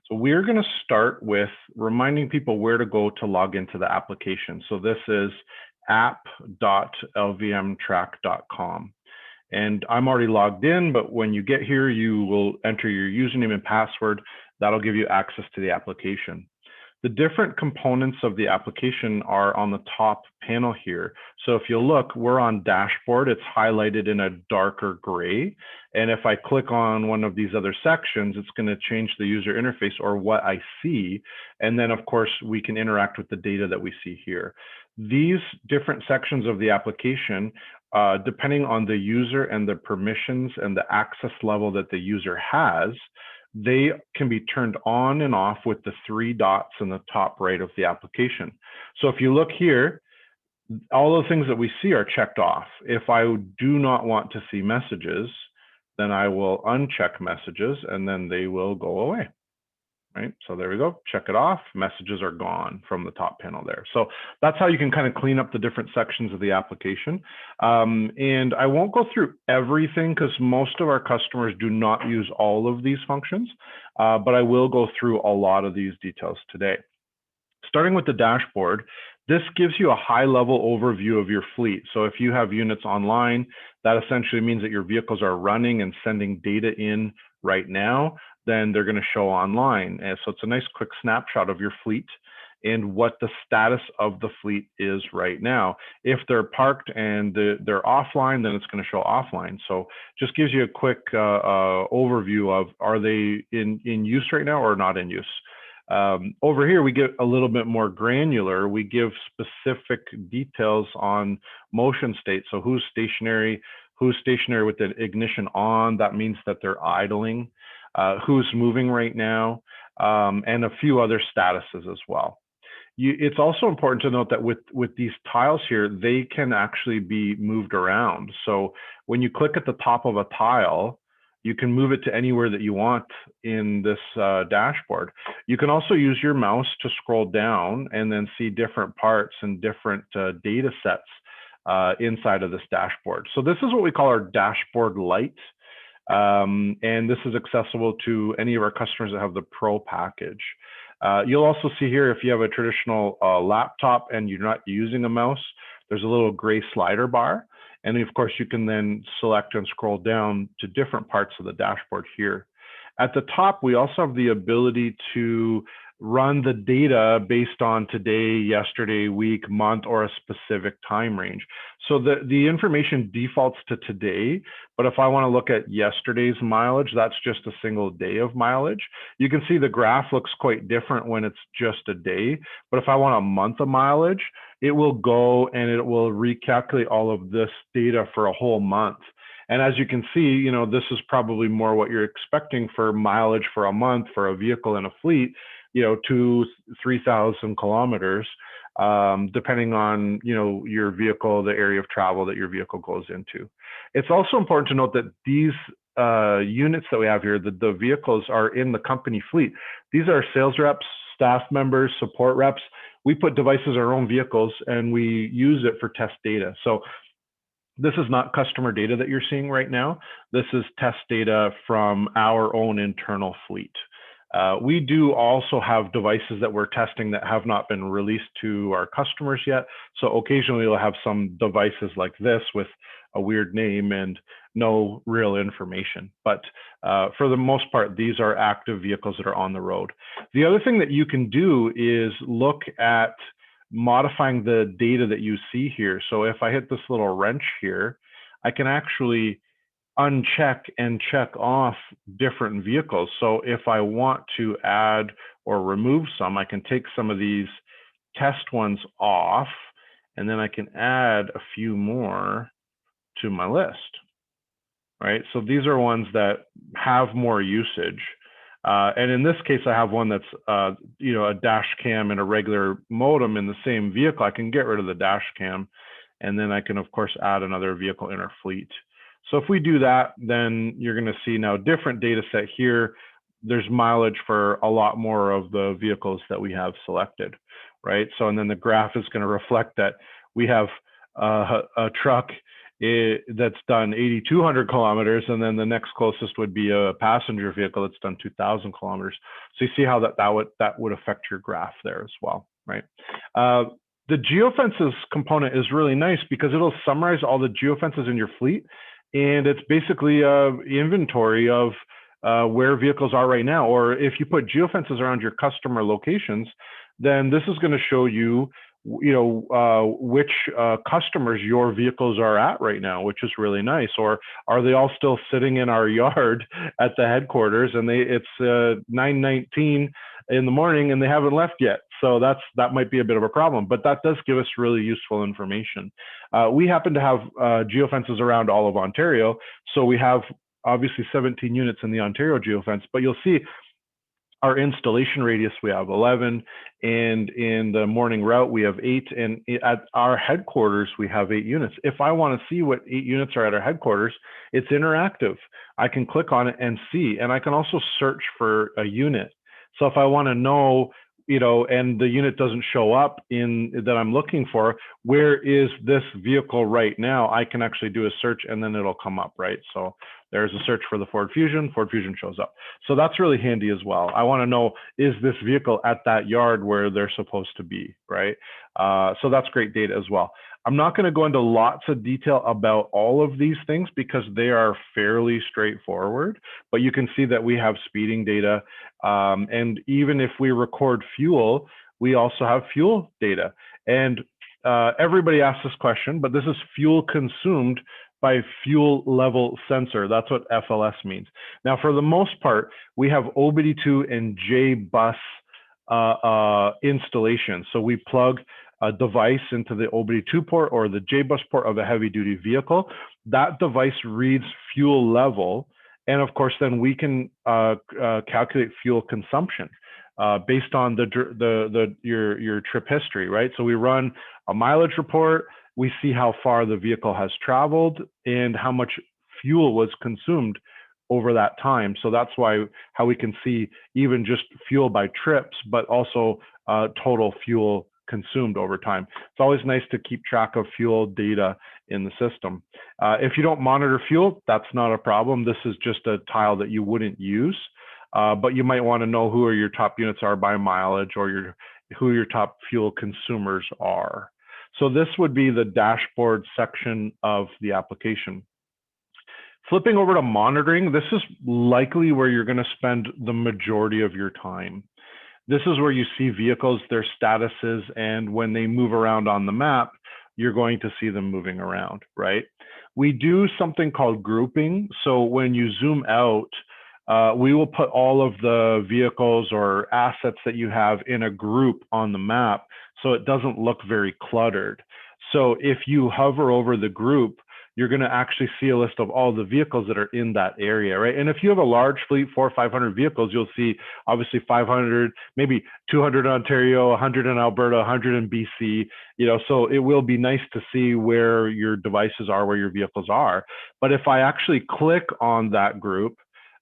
So we're going to start with reminding people where to go to log into the application. So this is app.lvmtrack.com. And I'm already logged in, but when you get here, you will enter your username and password. That'll give you access to the application. The different components of the application are on the top panel here. So if you look, we're on dashboard. It's highlighted in a darker gray. And if I click on one of these other sections, it's going to change the user interface or what I see. And then, of course, we can interact with the data that we see here. These different sections of the application, depending on the user and the permissions and the access level that the user has, they can be turned on and off with the 3 dots in the top right of the application. So if you look here, all the things that we see are checked off. If I do not want to see messages, then I will uncheck messages and then they will go away. Right, so there we go, check it off, messages are gone from the top panel there. So that's how you can kind of clean up the different sections of the application. And I won't go through everything because most of our customers do not use all of these functions, but I will go through a lot of these details today. Starting with the dashboard, this gives you a high-level overview of your fleet. So if you have units online, that essentially means that your vehicles are running and sending data in right now, then they're going to show online. And so it's a nice quick snapshot of your fleet and what the status of the fleet is right now. If they're parked and they're offline, then it's going to show offline. So just gives you a quick overview of, are they in use right now or not in use? Over here, we get a little bit more granular. We give specific details on motion state. So who's stationary with the ignition on, that means that they're idling. Who's moving right now, and a few other statuses as well. It's also important to note that with these tiles here, they can actually be moved around. So when you click at the top of a tile, you can move it to anywhere that you want in this dashboard. You can also use your mouse to scroll down and then see different parts and different data sets inside of this dashboard. So this is what we call our dashboard light. And this is accessible to any of our customers that have the Pro package. You'll also see here, if you have a traditional laptop and you're not using a mouse, there's a little gray slider bar. And of course, you can then select and scroll down to different parts of the dashboard here. At the top, we also have the ability to run the data based on today, yesterday, week, month, or a specific time range. So the information defaults to today, but if I want to look at yesterday's mileage, that's just a single day of mileage. You can see the graph looks quite different when it's just a day, but if I want a month of mileage, it will go and it will recalculate all of this data for a whole month. And as you can see, you know, this is probably more what you're expecting for mileage for a month for a vehicle in a fleet, you know, 2,000-3,000 kilometers, depending on, you know, your vehicle, the area of travel that your vehicle goes into. It's also important to note that these units that we have here, the vehicles are in the company fleet. These are sales reps, staff members, support reps. We put devices in our own vehicles and we use it for test data. So this is not customer data that you're seeing right now. This is test data from our own internal fleet. We do also have devices that we're testing that have not been released to our customers yet. So occasionally we'll have some devices like this with a weird name and no real information. But for the most part, these are active vehicles that are on the road. The other thing that you can do is look at modifying the data that you see here. So if I hit this little wrench here, I can actually uncheck and check off different vehicles. So if I want to add or remove some, I can take some of these test ones off, and then I can add a few more to my list, right? So these are ones that have more usage. And in this case, I have one that's, you know, a dash cam and a regular modem in the same vehicle. I can get rid of the dash cam, and then I can, of course, add another vehicle in our fleet. So if we do that, then you're going to see now different data set here. There's mileage for a lot more of the vehicles that we have selected, right? So, and then the graph is going to reflect that we have a truck that's done 8,200 kilometers, and then the next closest would be a passenger vehicle that's done 2,000 kilometers. So you see how that would affect your graph there as well, right? The geofences component is really nice because it'll summarize all the geofences in your fleet, and it's basically an inventory of where vehicles are right now. Or if you put geofences around your customer locations, then this is going to show you, which customers your vehicles are at right now, which is really nice. Or are they all still sitting in our yard at the headquarters, and it's 9:19 in the morning and they haven't left yet? So that might be a bit of a problem, but that does give us really useful information. We happen to have geofences around all of Ontario, so we have obviously 17 units in the Ontario geofence, but you'll see our installation radius, we have 11, and in the morning route, we have 8, and at our headquarters, we have 8 units. If I want to see what 8 units are at our headquarters, it's interactive. I can click on it and see, and I can also search for a unit. So if I want to know, and the unit doesn't show up that I'm looking for, where is this vehicle right now? I can actually do a search and then it'll come up, right? So there's a search for the Ford Fusion shows up. So that's really handy as well. I want to know, is this vehicle at that yard where they're supposed to be, right? So that's great data as well. I'm not going to go into lots of detail about all of these things because they are fairly straightforward, but you can see that we have speeding data. And even if we record fuel, we also have fuel data. And everybody asks this question, but this is fuel consumed by fuel level sensor. That's what FLS means. Now, for the most part, we have OBD2 and J-bus installation. So we plug a device into the OBD2 port or the J-bus port of a heavy duty vehicle. That device reads fuel level. And of course, then we can calculate fuel consumption based on your trip history, right? So we run a mileage report. We see how far the vehicle has traveled and how much fuel was consumed over that time. So that's how we can see even just fuel by trips, but also total fuel consumed over time. It's always nice to keep track of fuel data in the system. If you don't monitor fuel, that's not a problem. This is just a tile that you wouldn't use, but you might want to know who your top units are by mileage or who your top fuel consumers are. So this would be the dashboard section of the application. Flipping over to monitoring, this is likely where you're going to spend the majority of your time. This is where you see vehicles, their statuses, and when they move around on the map, you're going to see them moving around, right? We do something called grouping. So when you zoom out, we will put all of the vehicles or assets that you have in a group on the map so it doesn't look very cluttered. So if you hover over the group, you're going to actually see a list of all the vehicles that are in that area, right? And if you have a large fleet, 400 or 500 vehicles, you'll see obviously 500, maybe 200 in Ontario, 100 in Alberta, 100 in BC, so it will be nice to see where your devices are, where your vehicles are. But if I actually click on that group,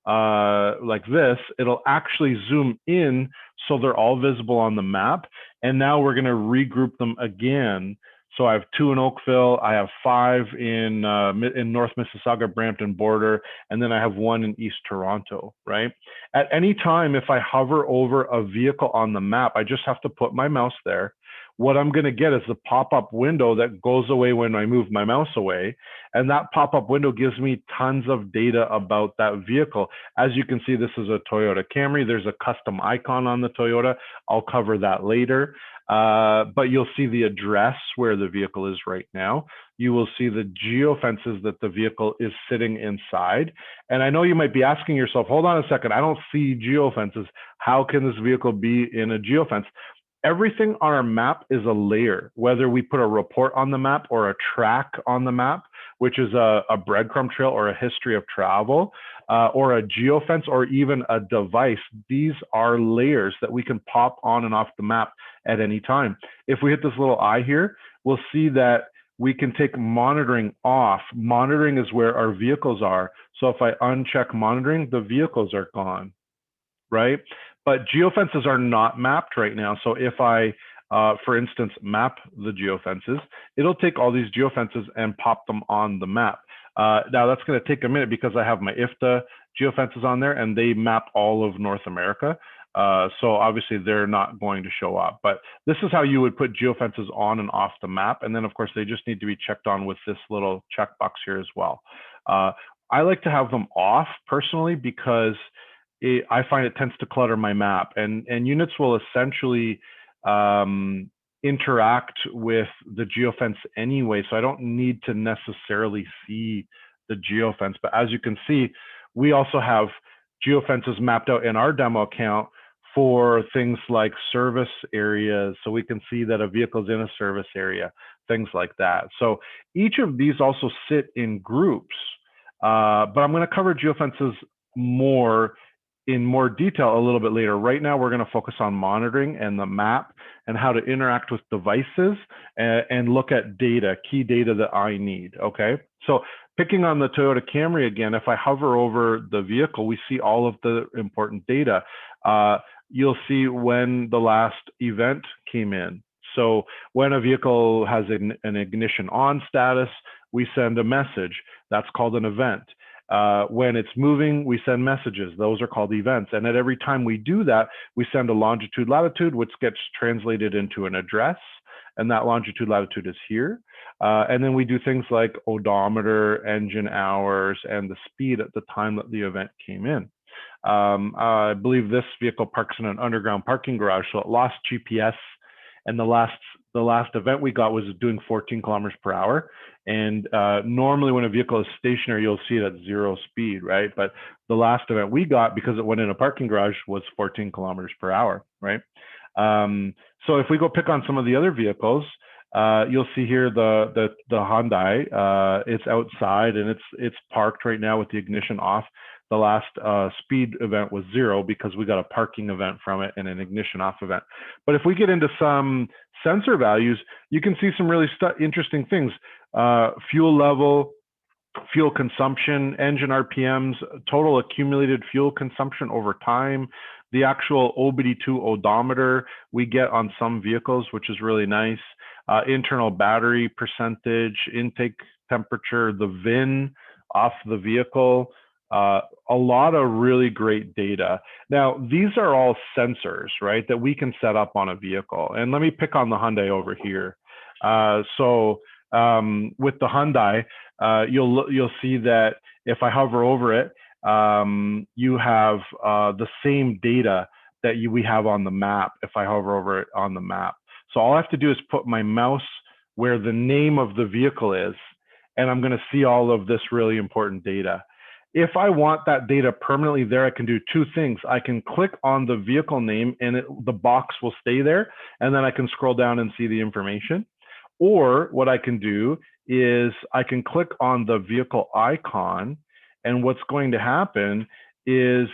like this, it'll actually zoom in so they're all visible on the map. And now we're going to regroup them again. So I have 2 in Oakville, I have 5 in North Mississauga, Brampton border, and then I have 1 in East Toronto, right? At any time, if I hover over a vehicle on the map, I just have to put my mouse there. What I'm going to get is the pop-up window that goes away when I move my mouse away. And that pop-up window gives me tons of data about that vehicle. As you can see, this is a Toyota Camry. There's a custom icon on the Toyota. I'll cover that later. But you'll see the address where the vehicle is right now. You will see the geofences that the vehicle is sitting inside. And I know you might be asking yourself, hold on a second, I don't see geofences. How can this vehicle be in a geofence? Everything on our map is a layer, whether we put a report on the map or a track on the map, which is a breadcrumb trail or a history of travel, or a geofence, or even a device. These are layers that we can pop on and off the map at any time. If we hit this little eye here, we'll see that we can take monitoring off. Monitoring is where our vehicles are. So if I uncheck monitoring, the vehicles are gone, right? But geofences are not mapped right now. So if I for instance, map the geofences, it'll take all these geofences and pop them on the map. Now that's going to take a minute because I have my IFTA geofences on there and they map all of North America. So obviously they're not going to show up, but this is how you would put geofences on and off the map. And then of course they just need to be checked on with this little checkbox here as well. I like to have them off personally because I find it tends to clutter my map, and units will essentially interact with the geofence anyway, so I don't need to necessarily see the geofence. But as you can see, we also have geofences mapped out in our demo account for things like service areas, so we can see that a vehicle's in a service area, things like that. So each of these also sit in groups, but I'm going to cover geofences in more detail a little bit later. Right now, we're going to focus on monitoring and the map and how to interact with devices and look at data, key data that I need, okay? So picking on the Toyota Camry again, if I hover over the vehicle, we see all of the important data. You'll see when the last event came in. So when a vehicle has an ignition on status, we send a message. That's called an event. When it's moving, we send messages. Those are called events. And at every time we do that, we send a longitude, latitude, which gets translated into an address. And that longitude, latitude is here. And then we do things like odometer, engine hours, and the speed at the time that the event came in. I believe this vehicle parks in an underground parking garage, so it lost GPS. And the last event we got was doing 14 kilometers per hour. And normally when a vehicle is stationary, you'll see it at 0 speed, right? But the last event we got, because it went in a parking garage, was 14 kilometers per hour, right? So if we go pick on some of the other vehicles, you'll see here the Hyundai. It's outside and it's parked right now with the ignition off. The last speed event was 0 because we got a parking event from it and an ignition off event. But if we get into some sensor values, you can see some really interesting things. Fuel level, fuel consumption, engine RPMs, total accumulated fuel consumption over time, the actual OBD2 odometer we get on some vehicles, which is really nice, internal battery percentage, intake temperature, the VIN off the vehicle, a lot of really great data. Now, these are all sensors, right, that we can set up on a vehicle. And let me pick on the Hyundai over here. With the Hyundai, you'll see that if I hover over it, you have the same data that we have on the map if I hover over it on the map. So all I have to do is put my mouse where the name of the vehicle is, and I'm going to see all of this really important data. If I want that data permanently there, I can do two things. I can click on the vehicle name and the box will stay there, and then I can scroll down and see the information. Or what I can do is I can click on the vehicle icon, and what's going to happen is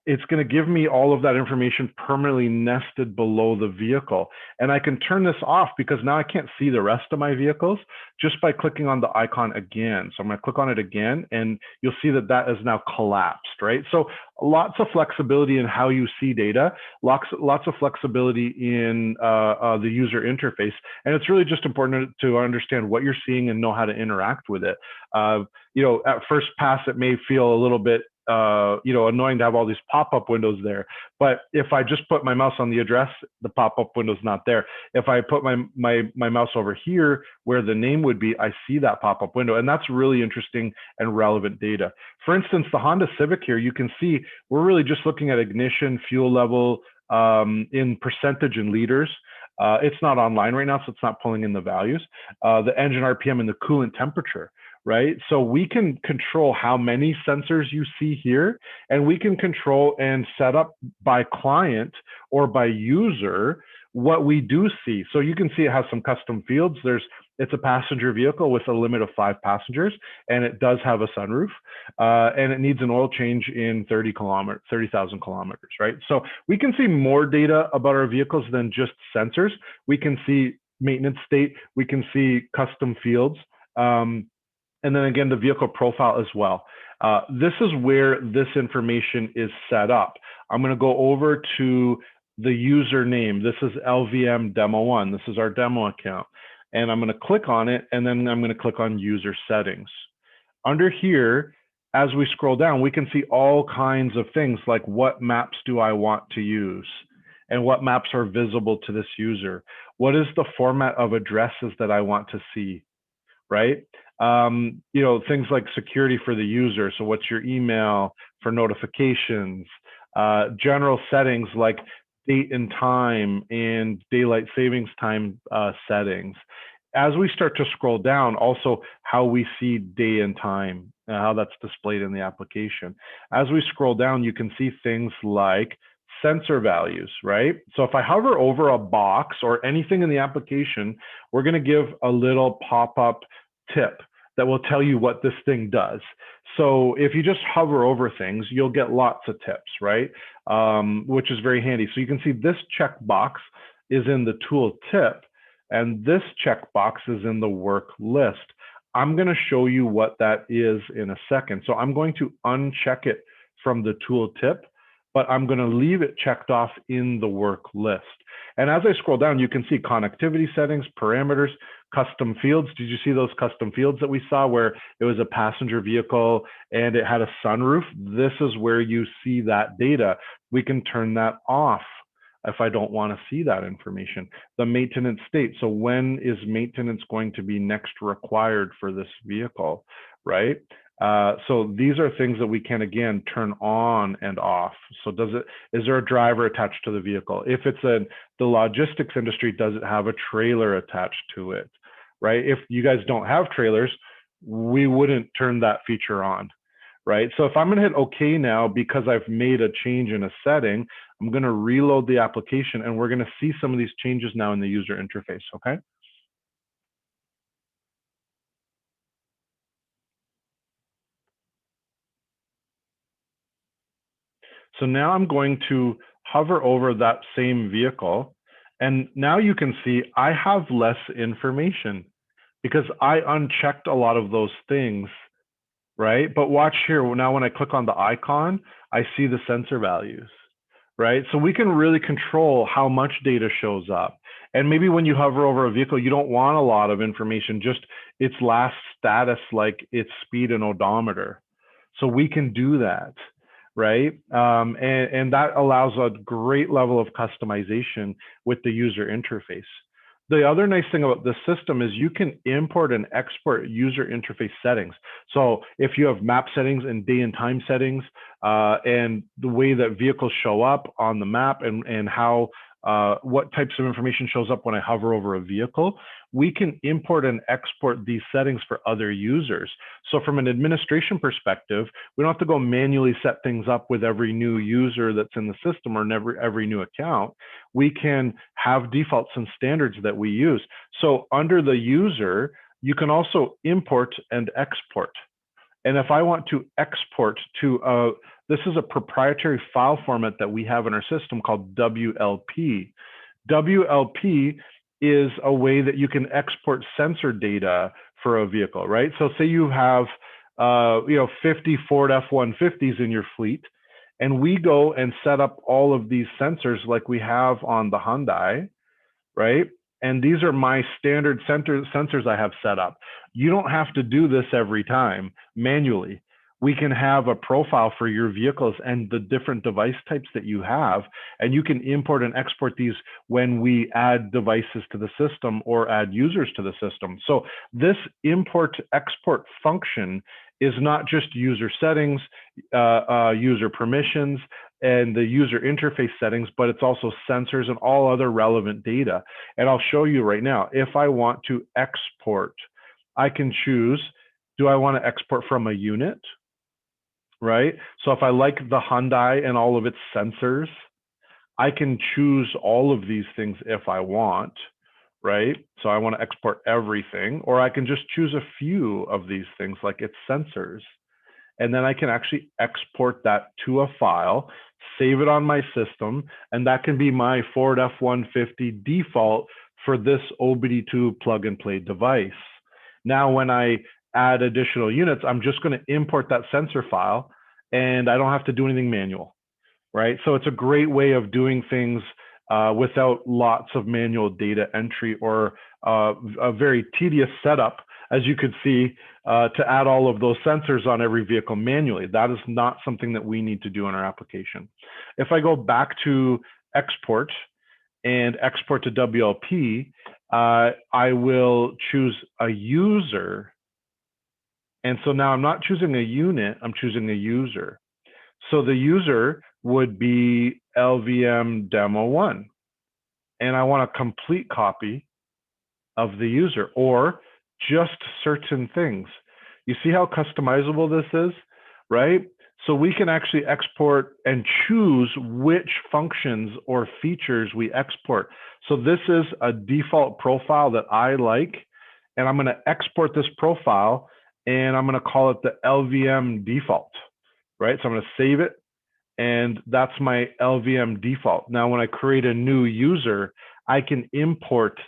it's going to give me all of that information permanently nested below the vehicle. And I can turn this off because now I can't see the rest of my vehicles just by clicking on the icon again. So I'm going to click on it again, and you'll see that that is now collapsed, right? So lots of flexibility in how you see data, lots of flexibility in the user interface. And it's really just important to understand what you're seeing and know how to interact with it. You know, at first pass, it may feel a little bit annoying to have all these pop-up windows there. But if I just put my mouse on the address, the pop-up window's not there. If I put my mouse over here where the name would be, I see that pop-up window. And that's really interesting and relevant data. For instance, the Honda Civic here, you can see we're really just looking at ignition, fuel level in percentage and liters. It's not online right now, so it's not pulling in the values. The engine RPM and the coolant temperature. Right? So we can control how many sensors you see here, and we can control and set up by client or by user what we do see. So you can see it has some custom fields. It's a passenger vehicle with a limit of 5 passengers, and it does have a sunroof, and it needs an oil change in 30,000 kilometers, right? So we can see more data about our vehicles than just sensors. We can see maintenance state, we can see custom fields, and then again, the vehicle profile as well. This is where this information is set up. I'm going to go over to the username. This is LVM Demo 1. This is our demo account. And I'm going to click on it, and then I'm going to click on User Settings. Under here, as we scroll down, we can see all kinds of things like what maps do I want to use and what maps are visible to this user. What is the format of addresses that I want to see, right? You know, things like security for the user. So what's your email for notifications, general settings like date and time and daylight savings time settings. As we start to scroll down, also how we see day and time, how that's displayed in the application. As we scroll down, you can see things like sensor values, right? So if I hover over a box or anything in the application, we're going to give a little pop-up tip that will tell you what this thing does. So if you just hover over things, you'll get lots of tips, right? Which is very handy. So you can see this checkbox is in the tool tip, and this checkbox is in the work list. I'm going to show you what that is in a second. So I'm going to uncheck it from the tool tip, but I'm going to leave it checked off in the work list. And as I scroll down, you can see connectivity settings, parameters, custom fields. Did you see those custom fields that we saw where it was a passenger vehicle and it had a sunroof? This is where you see that data. We can turn that off if I don't want to see that information. The maintenance state. So when is maintenance going to be next required for this vehicle, right? So these are things that we can, again, turn on and off. So is there a driver attached to the vehicle? If it's the logistics industry, does it have a trailer attached to it, right? If you guys don't have trailers, we wouldn't turn that feature on, right? So if I'm gonna hit OK now, because I've made a change in a setting, I'm gonna reload the application and we're gonna see some of these changes now in the user interface, okay? So now I'm going to hover over that same vehicle. And now you can see I have less information because I unchecked a lot of those things, right? But watch here, now when I click on the icon, I see the sensor values, right? So we can really control how much data shows up. And maybe when you hover over a vehicle, you don't want a lot of information, just its last status, like its speed and odometer. So we can do that, right? And that allows a great level of customization with the user interface. The other nice thing about this system is you can import and export user interface settings. So if you have map settings and day and time settings, and the way that vehicles show up on the map and how what types of information shows up when I hover over a vehicle, we can import and export these settings for other users. So from an administration perspective, we don't have to go manually set things up with every new user that's in the system or every new account. We can have defaults and standards that we use. So under the user, you can also import and export. And if I want to export to this is a proprietary file format that we have in our system called WLP. WLP is a way that you can export sensor data for a vehicle, right? So say you have 50 Ford F-150s in your fleet, and we go and set up all of these sensors like we have on the Hyundai, right? And these are my standard sensors I have set up. You don't have to do this every time manually. We can have a profile for your vehicles and the different device types that you have, and you can import and export these when we add devices to the system or add users to the system. So this import-export function is not just user settings, user permissions, and the user interface settings, but it's also sensors and all other relevant data. And I'll show you right now, if I want to export, I can choose, do I want to export from a unit? Right? So if I like the Hyundai and all of its sensors, I can choose all of these things if I want, right? So I want to export everything, or I can just choose a few of these things like its sensors. And then I can actually export that to a file, save it on my system, and that can be my Ford F-150 default for this OBD2 plug and play device. Now, when I add additional units, I'm just going to import that sensor file and I don't have to do anything manual, right? So it's a great way of doing things without lots of manual data entry or a very tedious setup, as you could see, to add all of those sensors on every vehicle manually. That is not something that we need to do in our application. If I go back to export and export to WLP, I will choose a user. And so now I'm not choosing a unit, I'm choosing a user. So the user would be LVM demo 1. And I want a complete copy of the user or just certain things. You see how customizable this is, right? So we can actually export and choose which functions or features we export. So this is a default profile that I like, and I'm going to export this profile and I'm going to call it the LVM default, right? So I'm going to save it, and that's my LVM default. Now, when I create a new user, I can import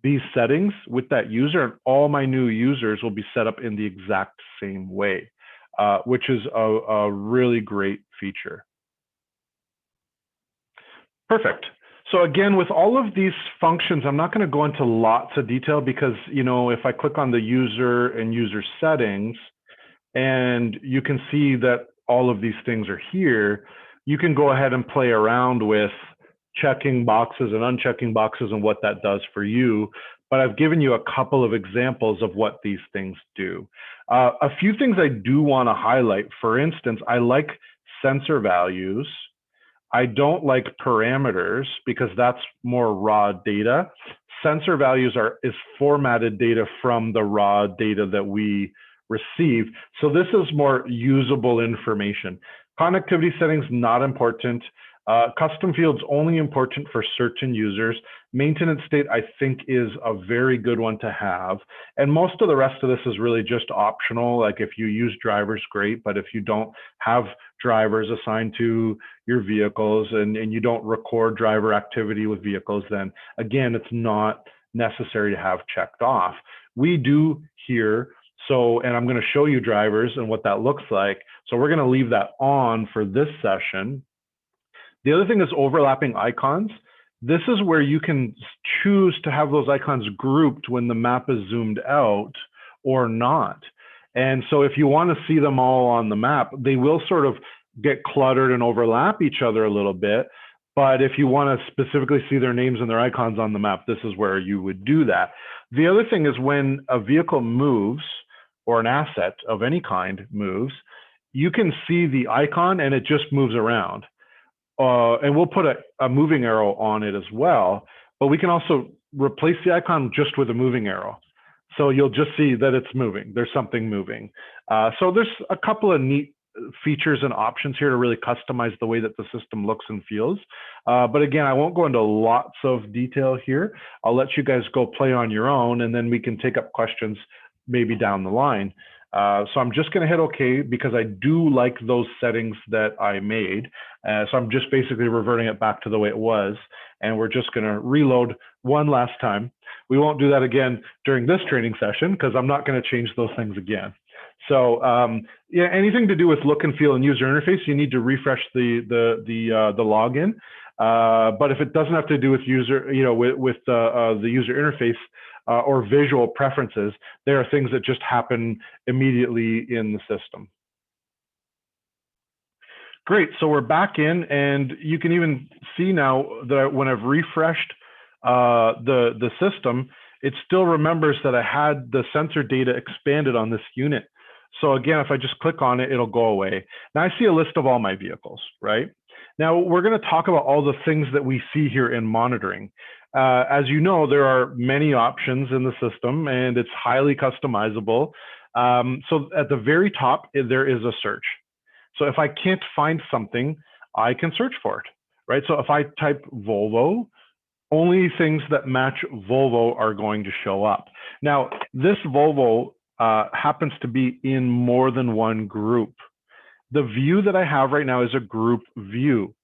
these settings with that user, and all my new users will be set up in the exact same way, which is a really great feature. Perfect. So again, with all of these functions, I'm not going to go into lots of detail because, you know, if I click on the user and user settings, and you can see that all of these things are here, you can go ahead and play around with checking boxes and unchecking boxes and what that does for you. But I've given you a couple of examples of what these things do. A few things I do want to highlight. For instance, I like sensor values. I don't like parameters because that's more raw data. Sensor values is formatted data from the raw data that we receive. So this is more usable information. Connectivity settings, not important. Custom fields only important for certain users. Maintenance state, I think, is a very good one to have. And most of the rest of this is really just optional. Like if you use drivers, great. But if you don't have drivers assigned to your vehicles and you don't record driver activity with vehicles, then again, it's not necessary to have checked off. We do here. So, and I'm going to show you drivers and what that looks like. So we're going to leave that on for this session. The other thing is overlapping icons. This is where you can choose to have those icons grouped when the map is zoomed out or not. And so if you want to see them all on the map, they will sort of get cluttered and overlap each other a little bit. But if you want to specifically see their names and their icons on the map, this is where you would do that. The other thing is when a vehicle moves or an asset of any kind moves, you can see the icon and it just moves around. And we'll put a moving arrow on it as well, but we can also replace the icon just with a moving arrow. So you'll just see that it's moving. There's something moving. So there's a couple of neat features and options here to really customize the way that the system looks and feels. But again, I won't go into lots of detail here. I'll let you guys go play on your own, and then we can take up questions maybe down the line. So I'm just going to hit OK because I do like those settings that I made. So I'm just basically reverting it back to the way it was. And we're just going to reload one last time. We won't do that again during this training session because I'm not going to change those things again. So yeah, anything to do with look and feel and user interface, you need to refresh the login. But if it doesn't have to do with user, with the user interface, or visual preferences, there are things that just happen immediately in the system. Great, so we're back in, and you can even see now that when I've refreshed the system, it still remembers that I had the sensor data expanded on this unit. So again, if I just click on it, it'll go away. Now I see a list of all my vehicles, right? Now we're going to talk about all the things that we see here in monitoring. As you know, there are many options in the system and it's highly customizable. So at the very top, there is a search. So if I can't find something, I can search for it, right? So if I type Volvo, only things that match Volvo are going to show up. Now, this Volvo happens to be in more than one group. The view that I have right now is a group view.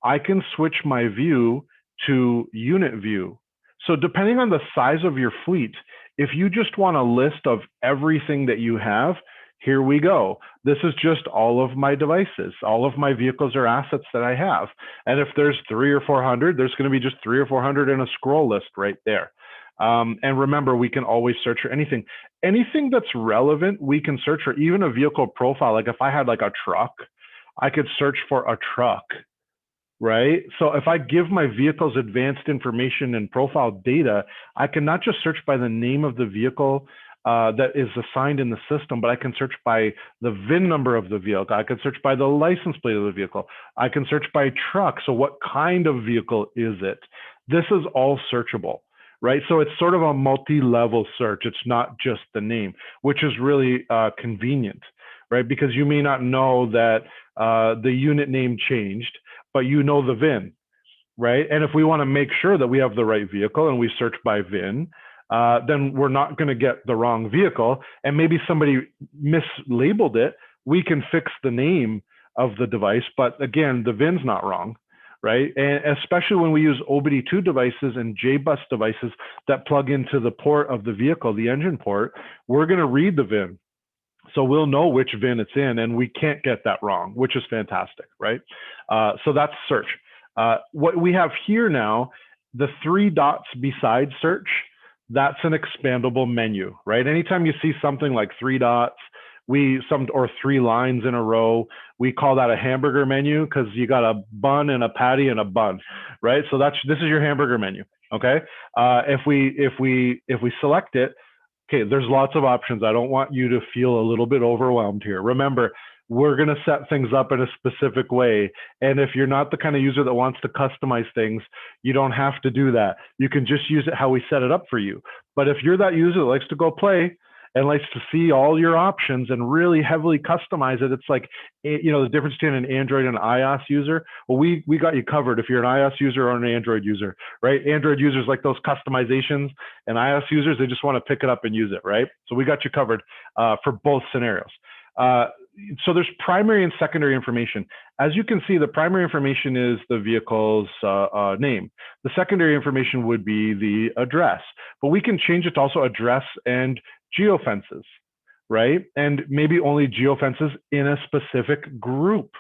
I can switch my view to unit view. So depending on the size of your fleet, if you just want a list of everything that you have, Here we go. This is just all of my devices, all of my vehicles or assets that I have. And if there's 300 or 400, there's going to be just 300 or 400 in a scroll list right there. And remember, we can always search for anything. Anything that's relevant, we can search for, even a vehicle profile. Like if I had like a truck, I could search for a truck, right? So if I give my vehicle's advanced information and profile data, I can not just search by the name of the vehicle that is assigned in the system, but I can search by the VIN number of the vehicle. I can search by the license plate of the vehicle. I can search by truck. So what kind of vehicle is it? This is all searchable, right? So it's sort of a multi-level search. It's not just the name, which is really convenient, right? Because you may not know that the unit name changed, but you know the VIN, right? And if we want to make sure that we have the right vehicle and we search by VIN, then we're not going to get the wrong vehicle. And maybe somebody mislabeled it. We can fix the name of the device, but again, the VIN's not wrong, right? And especially when we use OBD2 devices and JBus devices that plug into the port of the vehicle, the engine port, we're going to read the VIN. So we'll know which VIN it's in, and we can't get that wrong, which is fantastic, right? So that's search. What we have here now, the 3 dots beside search, that's an expandable menu, right? Anytime you see something like 3 dots, or 3 lines in a row, we call that a hamburger menu because you got a bun and a patty and a bun, right? So this is your hamburger menu, okay? If we select it, okay, there's lots of options. I don't want you to feel a little bit overwhelmed here. Remember, we're going to set things up in a specific way. And if you're not the kind of user that wants to customize things, you don't have to do that. You can just use it how we set it up for you. But if you're that user that likes to go play and likes to see all your options and really heavily customize it, it's like, you know, the difference between an Android and an iOS user. Well, we got you covered if you're an iOS user or an Android user, right? Android users like those customizations, and iOS users, they just want to pick it up and use it, right? So we got you covered for both scenarios. So there's primary and secondary information. As you can see, the primary information is the vehicle's name. The secondary information would be the address, but we can change it to also address and geofences, right? And maybe only geofences in a specific group,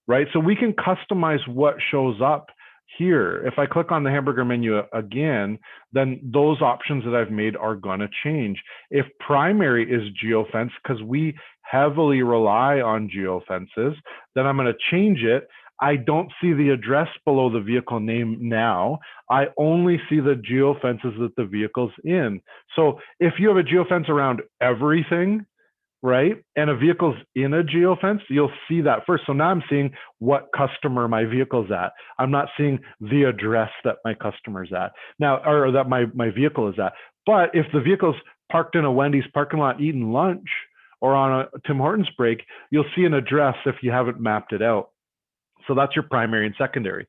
right? So we can customize what shows up here. If I click on the hamburger menu again, then those options that I've made are going to change. If primary is geofence, because we heavily rely on geofences, then I'm going to change it. I don't see the address below the vehicle name now. I only see the geofences that the vehicle's in. So if you have a geofence around everything, right, and a vehicle's in a geofence, you'll see that first. So now I'm seeing what customer my vehicle's at. I'm not seeing the address that my customer's at now, or that my vehicle is at. But if the vehicle's parked in a Wendy's parking lot eating lunch or on a Tim Hortons break, you'll see an address if you haven't mapped it out. So that's your primary and secondary,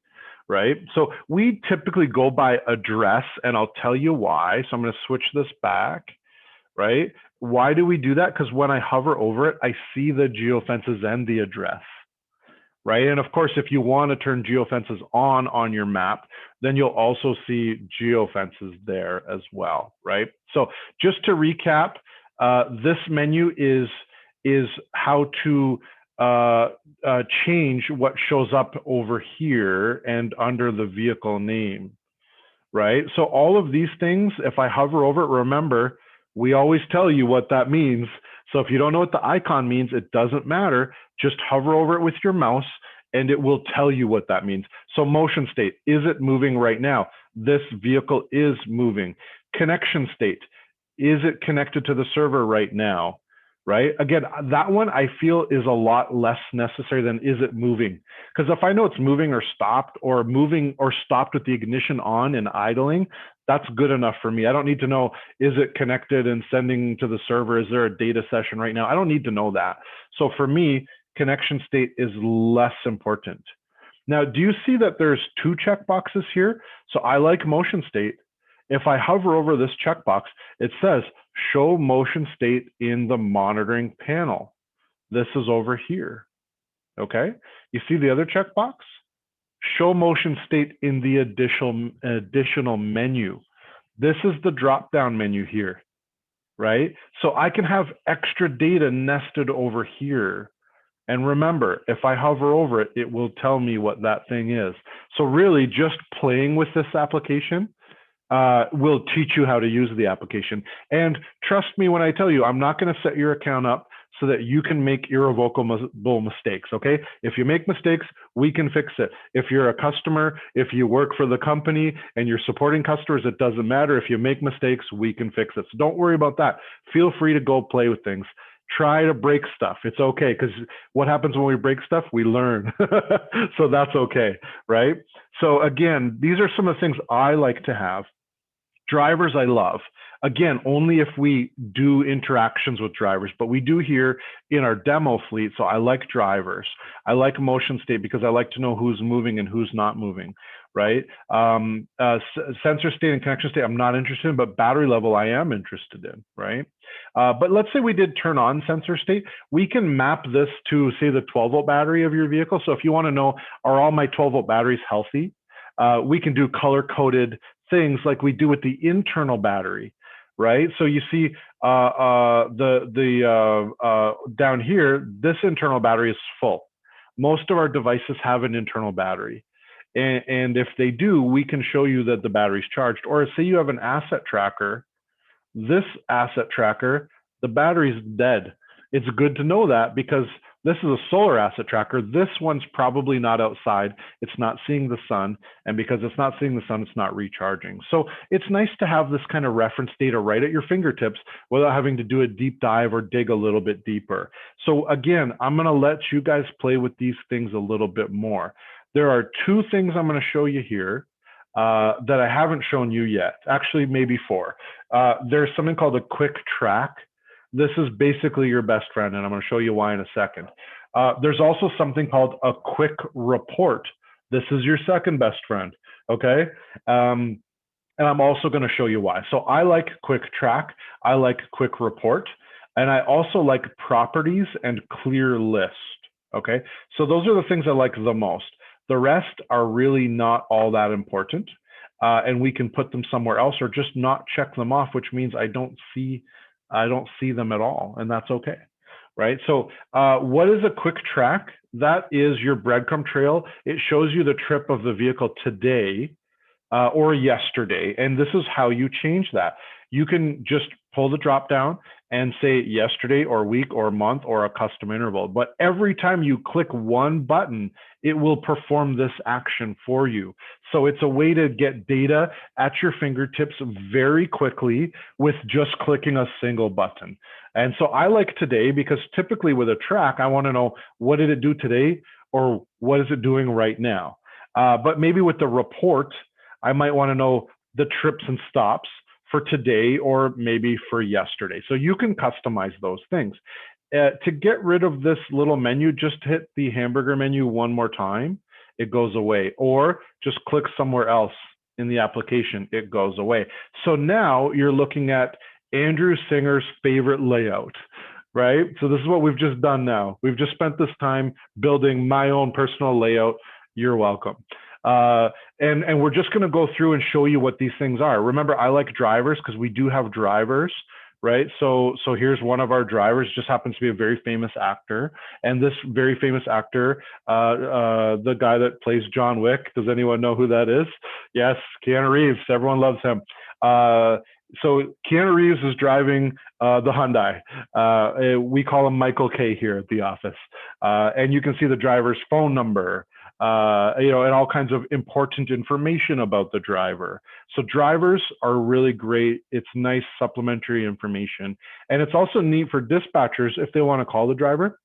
right? So we typically go by address, and I'll tell you why. So I'm going to switch this back, right? Why do we do that? Because when I hover over it, I see the geofences and the address, right? And of course, if you want to turn geofences on your map, then you'll also see geofences there as well, right? So just to recap, this menu is how to change what shows up over here and under the vehicle name, right? So all of these things, if I hover over it, remember, we always tell you what that means. So if you don't know what the icon means, it doesn't matter. Just hover over it with your mouse and it will tell you what that means. So motion state, is it moving right now? This vehicle is moving. Connection state, is it connected to the server right now? Right? Again, that one I feel is a lot less necessary than is it moving? Because if I know it's moving or stopped or stopped with the ignition on and idling, that's good enough for me. I don't need to know, is it connected and sending to the server? Is there a data session right now? I don't need to know that. So for me, connection state is less important. Now, do you see that there's 2 checkboxes here? So I like motion state. If I hover over this checkbox, it says show motion state in the monitoring panel. This is over here, okay? You see the other checkbox? Show motion state in the additional menu. This is the drop-down menu here, right? So I can have extra data nested over here. And remember, if I hover over it, it will tell me what that thing is. So really just playing with this application will teach you how to use the application. And trust me when I tell you, I'm not going to set your account up so that you can make irrevocable mistakes, okay? If you make mistakes, we can fix it. If you're a customer, if you work for the company and you're supporting customers, it doesn't matter. If you make mistakes, we can fix it. So don't worry about that. Feel free to go play with things. Try to break stuff. It's okay, because what happens when we break stuff? We learn. So that's okay, right? So again, these are some of the things I like to have. Drivers I love. Again, only if we do interactions with drivers, but we do here in our demo fleet. So I like drivers. I like motion state because I like to know who's moving and who's not moving, right? Sensor state and connection state, I'm not interested in, but battery level I am interested in, right? But let's say we did turn on sensor state. We can map this to, say, the 12-volt battery of your vehicle. So if you want to know, are all my 12-volt batteries healthy? We can do color-coded things like we do with the internal battery, right? So you see down here, this internal battery is full. Most of our devices have an internal battery. And if they do, we can show you that the battery's charged. Or say you have an asset tracker, this asset tracker, the battery's dead. It's good to know that because this is a solar asset tracker. This one's probably not outside. It's not seeing the sun. And because it's not seeing the sun, it's not recharging. So it's nice to have this kind of reference data right at your fingertips without having to do a deep dive or dig a little bit deeper. So again, I'm going to let you guys play with these things a little bit more. There are two things I'm going to show you here that I haven't shown you yet. Actually, maybe four. There's something called a quick track. This is basically your best friend, and I'm going to show you why in a second. There's also something called a quick report. This is your second best friend, okay? And I'm also going to show you why. So I like quick track, I like quick report, and I also like properties and clear list, okay? So those are the things I like the most. The rest are really not all that important, and we can put them somewhere else or just not check them off, which means I don't see them at all, and that's okay, right? So what is a quick track? That is your breadcrumb trail. It shows you the trip of the vehicle today or yesterday, and this is how you change that. You can just pull the drop down and say yesterday or week or month or a custom interval. But every time you click one button, it will perform this action for you. So it's a way to get data at your fingertips very quickly with just clicking a single button. And so I like today because typically with a track, I want to know what did it do today or what is it doing right now. But maybe with the report, I might want to know the trips and stops for today or maybe for yesterday. So you can customize those things. To get rid of this little menu, just hit the hamburger menu one more time. It goes away. Or just click somewhere else in the application. It goes away. So now you're looking at Andrew Singer's favorite layout, right? So this is what we've just done now. We've just spent this time building my own personal layout. You're welcome. And we're just going to go through and show you what these things are. Remember, I like drivers because we do have drivers, right? So here's one of our drivers, just happens to be a very famous actor. And this very famous actor, the guy that plays John Wick, does anyone know who that is? Yes, Keanu Reeves. Everyone loves him. So Keanu Reeves is driving the Hyundai. We call him Michael K here at the office. And you can see the driver's phone number, and all kinds of important information about the driver. So drivers are really great. It's nice supplementary information. And it's also neat for dispatchers if they want to call the driver.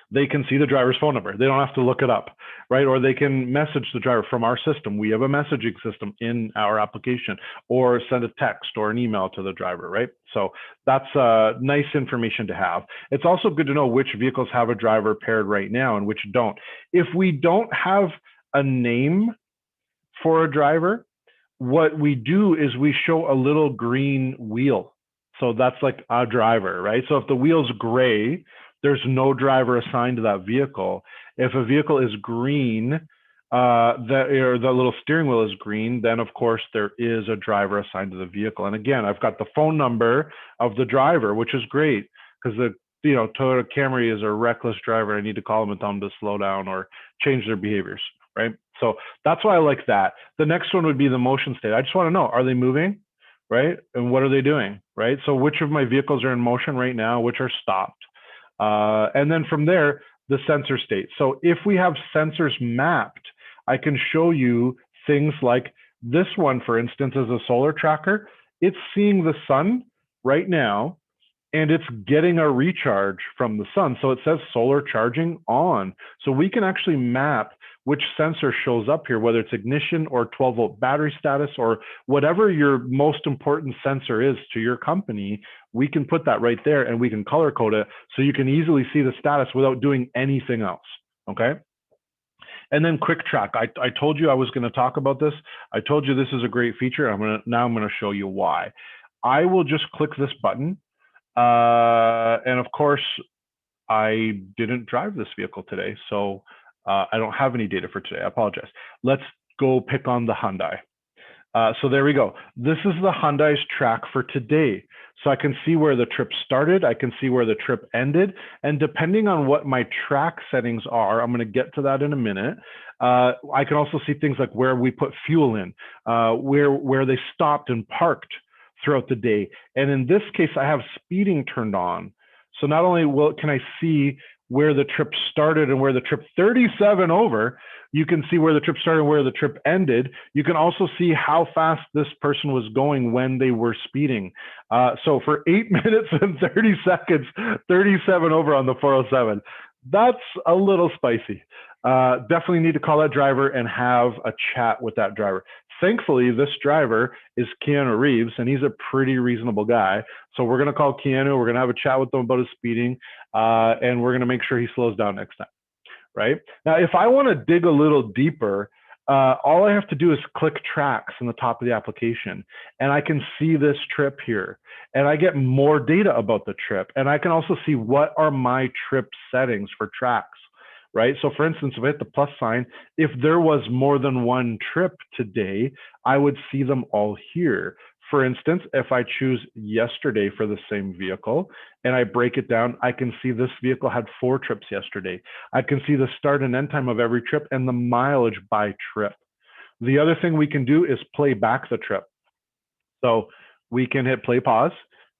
They can see the driver's phone number. They don't have to look it up, right? Or they can message the driver from our system. We have a messaging system in our application, or send a text or an email to the driver, right? So that's nice information to have. It's also good to know which vehicles have a driver paired right now and which don't. If we don't have a name for a driver, what we do is we show a little green wheel. So that's like a driver, right? So if the wheel's gray, there's no driver assigned to that vehicle. If a vehicle is green, the little steering wheel is green, then of course there is a driver assigned to the vehicle. And again, I've got the phone number of the driver, which is great because the Toyota Camry is a reckless driver. I need to call them and tell them to slow down or change their behaviors, right? So that's why I like that. The next one would be the motion state. I just want to know, are they moving, right? And what are they doing, right? So which of my vehicles are in motion right now, which are stopped? And then from there, the sensor state. So if we have sensors mapped, I can show you things like this one, for instance, is a solar tracker. It's seeing the sun right now, and it's getting a recharge from the sun. So it says solar charging on. So we can actually map which sensor shows up here, whether it's ignition or 12-volt battery status or whatever your most important sensor is to your company. We can put that right there and we can color code it so you can easily see the status without doing anything else, okay? And then quick track. I told you I was going to talk about this. I told you this is a great feature. Now I'm going to show you why. I will just click this button. And of course, I didn't drive this vehicle today, so I don't have any data for today. I apologize. Let's go pick on the Hyundai. So there we go. This is the Hyundai's track for today. So I can see where the trip started. I can see where the trip ended. And depending on what my track settings are, I'm going to get to that in a minute. I can also see things like where we put fuel in, where they stopped and parked throughout the day. And in this case, I have speeding turned on. So not only can I see where the trip started and where the trip 37 over, you can see where the trip started and where the trip ended. You can also see how fast this person was going when they were speeding. So for 8 minutes and 30 seconds, 37 over on the 407. That's a little spicy. Definitely need to call that driver and have a chat with that driver. Thankfully, this driver is Keanu Reeves, and he's a pretty reasonable guy. So we're going to call Keanu. We're going to have a chat with him about his speeding, and we're going to make sure he slows down next time, right? Now, if I want to dig a little deeper, all I have to do is click tracks in the top of the application, and I can see this trip here, and I get more data about the trip, and I can also see what are my trip settings for tracks. Right? So for instance, if I hit the plus sign, if there was more than one trip today, I would see them all here. For instance, if I choose yesterday for the same vehicle and I break it down, I can see this vehicle had 4 trips yesterday. I can see the start and end time of every trip and the mileage by trip. The other thing we can do is play back the trip. So we can hit play pause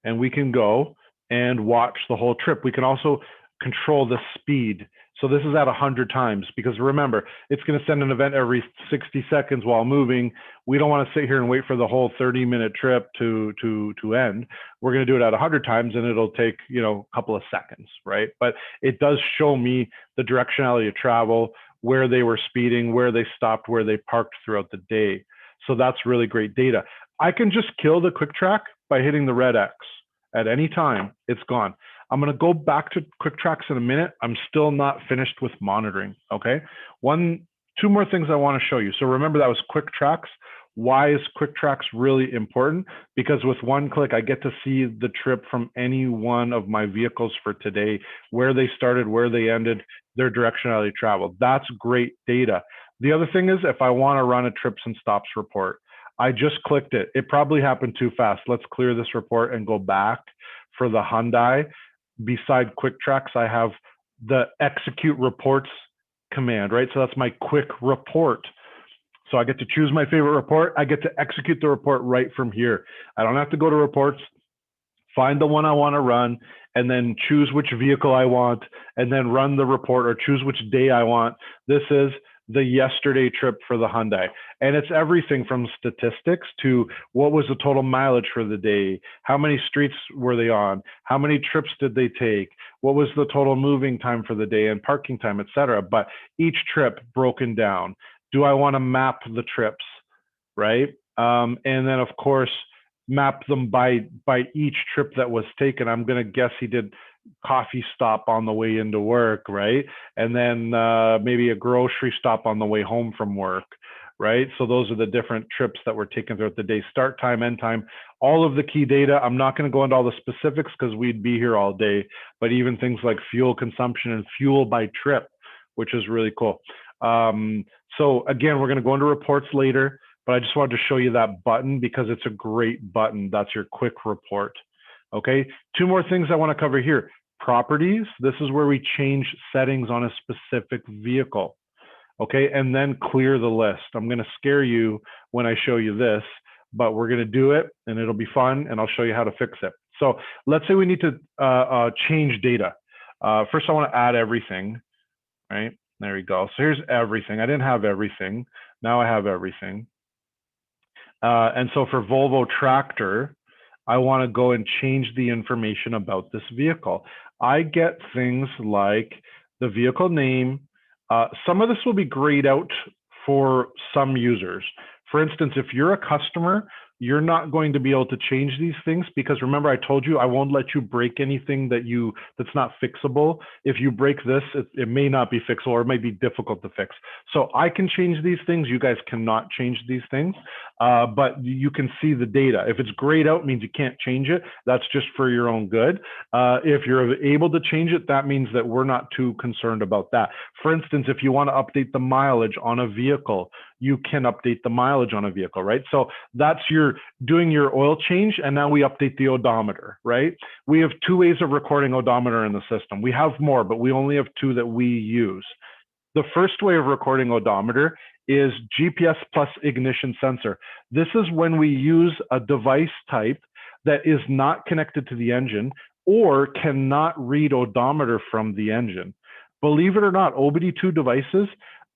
and we can go and watch the whole trip. We can also control the speed. So this is at 100 times because remember, it's going to send an event every 60 seconds while moving. We don't want to sit here and wait for the whole 30-minute trip to end. We're going to do it at 100 times and it'll take, a couple of seconds, right? But it does show me the directionality of travel, where they were speeding, where they stopped, where they parked throughout the day. So that's really great data. I can just kill the quick track by hitting the red X. At any time, it's gone. I'm going to go back to quick tracks in a minute. I'm still not finished with monitoring, okay? 2 more things I want to show you. So remember that was quick tracks. Why is quick tracks really important? Because with one click, I get to see the trip from any one of my vehicles for today, where they started, where they ended, their directionality travel. That's great data. The other thing is if I want to run a trips and stops report, I just clicked it. It probably happened too fast. Let's clear this report and go back. For the Hyundai, beside quick tracks, I have the execute reports command, right? So that's my quick report. So I get to choose my favorite report. I get to execute the report right from here. I don't have to go to reports, find the one I want to run, and then choose which vehicle I want, and then run the report or choose which day I want. This is the yesterday trip for the Hyundai. And it's everything from statistics to what was the total mileage for the day, how many streets were they on, how many trips did they take, what was the total moving time for the day and parking time, etc. But each trip broken down. Do I want to map the trips, right? And then of course, map them by each trip that was taken. I'm going to guess he did coffee stop on the way into work, right? And then maybe a grocery stop on the way home from work, right? So those are the different trips that were taken throughout the day, start time, end time, all of the key data. I'm not going to go into all the specifics because we'd be here all day, but even things like fuel consumption and fuel by trip, which is really cool. So again, we're going to go into reports later, but I just wanted to show you that button because it's a great button. That's your quick report. Okay, two more things I want to cover here. Properties, this is where we change settings on a specific vehicle. Okay, and then clear the list. I'm going to scare you when I show you this, but we're going to do it and it'll be fun and I'll show you how to fix it. So let's say we need to change data. First, I want to add everything, right? There we go. So here's everything. I didn't have everything. Now I have everything. And so for Volvo Tractor, I want to go and change the information about this vehicle. I get things like the vehicle name. Some of this will be grayed out for some users. For instance, if you're a customer, you're not going to be able to change these things because remember I told you I won't let you break anything that's not fixable. If you break this, it may not be fixable or it might be difficult to fix. So I can change these things. You guys cannot change these things, but you can see the data. If it's grayed out, it means you can't change it. That's just for your own good. If you're able to change it, that means that we're not too concerned about that. For instance, if you want to update the mileage on a vehicle, you can update the mileage on a vehicle, right? So that's doing your oil change, and now we update the odometer, right? We have two ways of recording odometer in the system. We have more, but we only have two that we use. The first way of recording odometer is GPS plus ignition sensor. This is when we use a device type that is not connected to the engine or cannot read odometer from the engine. Believe it or not, OBD2 devices,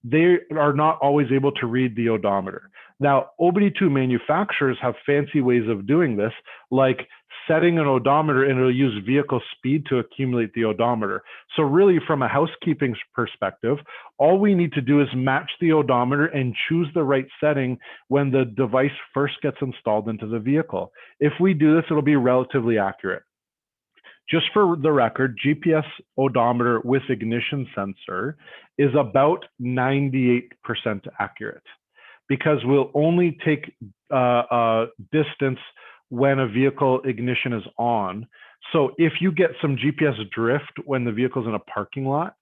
they are not always able to read the odometer. Now, OBD2 manufacturers have fancy ways of doing this, like setting an odometer and it'll use vehicle speed to accumulate the odometer. So really from a housekeeping perspective, all we need to do is match the odometer and choose the right setting when the device first gets installed into the vehicle. If we do this, it'll be relatively accurate. Just for the record, GPS odometer with ignition sensor is about 98% accurate because we'll only take distance when a vehicle ignition is on. So if you get some GPS drift when the vehicle's in a parking lot,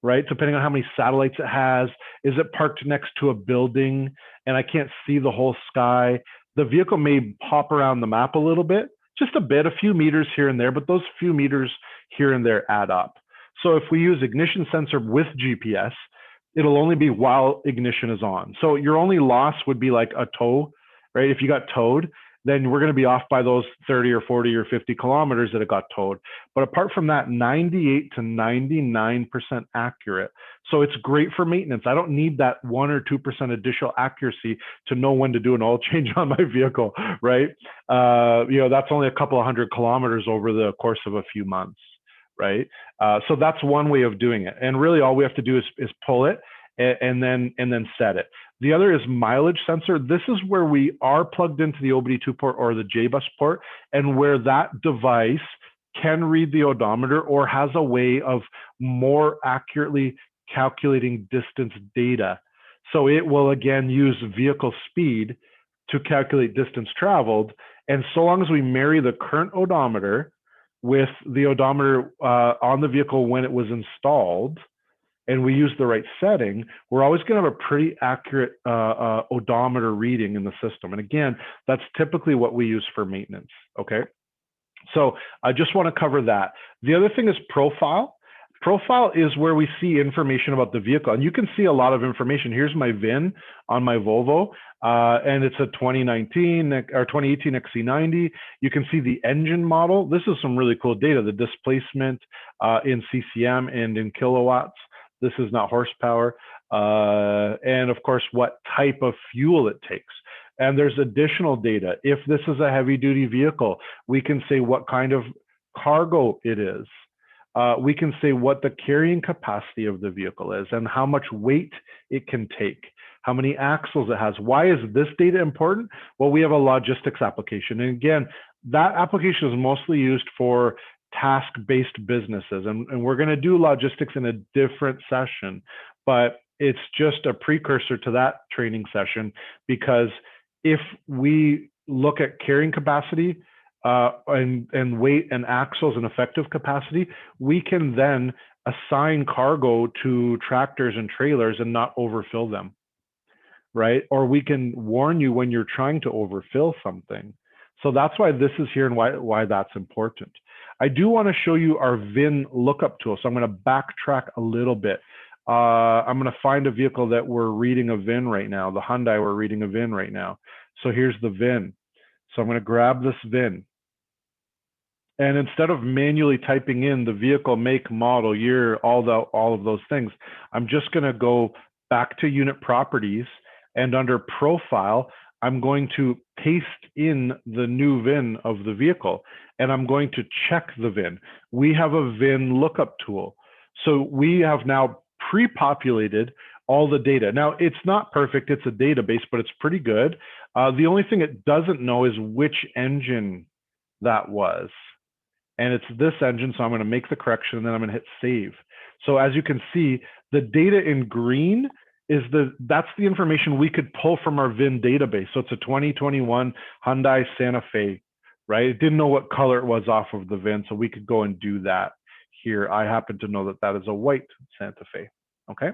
right? Depending on how many satellites it has, is it parked next to a building and I can't see the whole sky? The vehicle may pop around the map a little bit, just a bit, a few meters here and there, but those few meters here and there add up. So if we use ignition sensor with GPS, it'll only be while ignition is on. So your only loss would be like a tow, right? If you got towed, then we're going to be off by those 30 or 40 or 50 kilometers that it got towed. But apart from that, 98 to 99% accurate. So it's great for maintenance. I don't need that 1 or 2% additional accuracy to know when to do an oil change on my vehicle, right? That's only a couple of 100 kilometers over the course of a few months, right? So that's one way of doing it. And really all we have to do is pull it and then set it. The other is mileage sensor. This is where we are plugged into the OBD2 port or the JBus port, and where that device can read the odometer or has a way of more accurately calculating distance data. So it will again use vehicle speed to calculate distance traveled. And so long as we marry the current odometer with the odometer on the vehicle when it was installed, and we use the right setting, we're always going to have a pretty accurate odometer reading in the system. And again, that's typically what we use for maintenance, okay? So I just want to cover that. The other thing is profile. Profile is where we see information about the vehicle. And you can see a lot of information. Here's my VIN on my Volvo, and it's a 2019 or 2018 XC90. You can see the engine model. This is some really cool data, the displacement in CCM and in kilowatts. This is not horsepower. And of course, what type of fuel it takes. And there's additional data. If this is a heavy duty vehicle, we can say what kind of cargo it is. We can say what the carrying capacity of the vehicle is and how much weight it can take, how many axles it has. Why is this data important? Well, we have a logistics application. And again, that application is mostly used for task-based businesses. And we're going to do logistics in a different session, but it's just a precursor to that training session, because if we look at carrying capacity, and weight and axles and effective capacity, we can then assign cargo to tractors and trailers and not overfill them, right? Or we can warn you when you're trying to overfill something. So that's why this is here and why that's important. I do want to show you our VIN lookup tool. So I'm going to backtrack a little bit. I'm going to find a vehicle that we're reading a VIN right now. The Hyundai, we're reading a VIN right now. So here's the VIN. So I'm going to grab this VIN. And instead of manually typing in the vehicle, make, model, year, all of those things, I'm just going to go back to unit properties, and under profile, I'm going to paste in the new VIN of the vehicle, and I'm going to check the VIN. We have a VIN lookup tool. So we have now pre-populated all the data. Now, it's not perfect, it's a database, but it's pretty good. The only thing it doesn't know is which engine that was. And it's this engine, so I'm going to make the correction, and then I'm going to hit save. So as you can see, the data in green is that's the information we could pull from our VIN database. So it's a 2021 Hyundai Santa Fe, right? It didn't know what color it was off of the VIN, so we could go and do that here. I happen to know that that is a white Santa Fe, okay?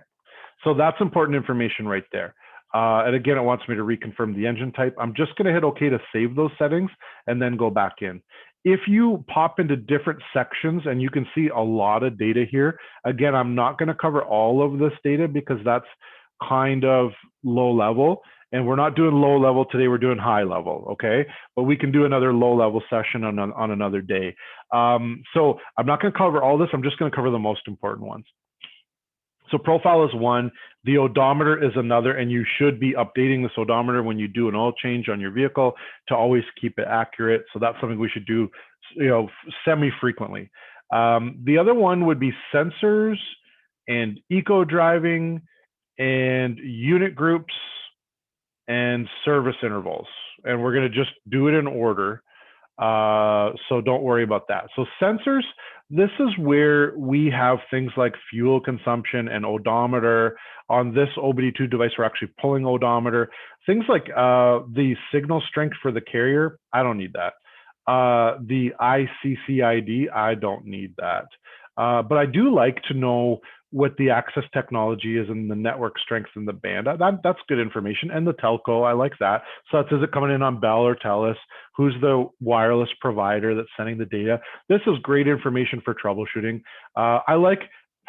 So that's important information right there. And again, it wants me to reconfirm the engine type. I'm just going to hit OK to save those settings and then go back in. If you pop into different sections, and you can see a lot of data here, again, I'm not going to cover all of this data because that's kind of low level. And we're not doing low level today, we're doing high level, okay? But we can do another low level session on another day. So I'm not going to cover all this, I'm just going to cover the most important ones. So profile is one, the odometer is another, and you should be updating this odometer when you do an oil change on your vehicle to always keep it accurate. So that's something we should do, semi-frequently. The other one would be sensors and eco driving and unit groups and service intervals. And we're going to just do it in order. So don't worry about that. So sensors, this is where we have things like fuel consumption and odometer. On this OBD2 device, we're actually pulling odometer. Things like the signal strength for the carrier, I don't need that. The ICCID, I don't need that. But I do like to know what the access technology is and the network strength and the band. That's good information. And the telco, I like that. So that's, is it coming in on Bell or Telus? Who's the wireless provider that's sending the data? This is great information for troubleshooting. I like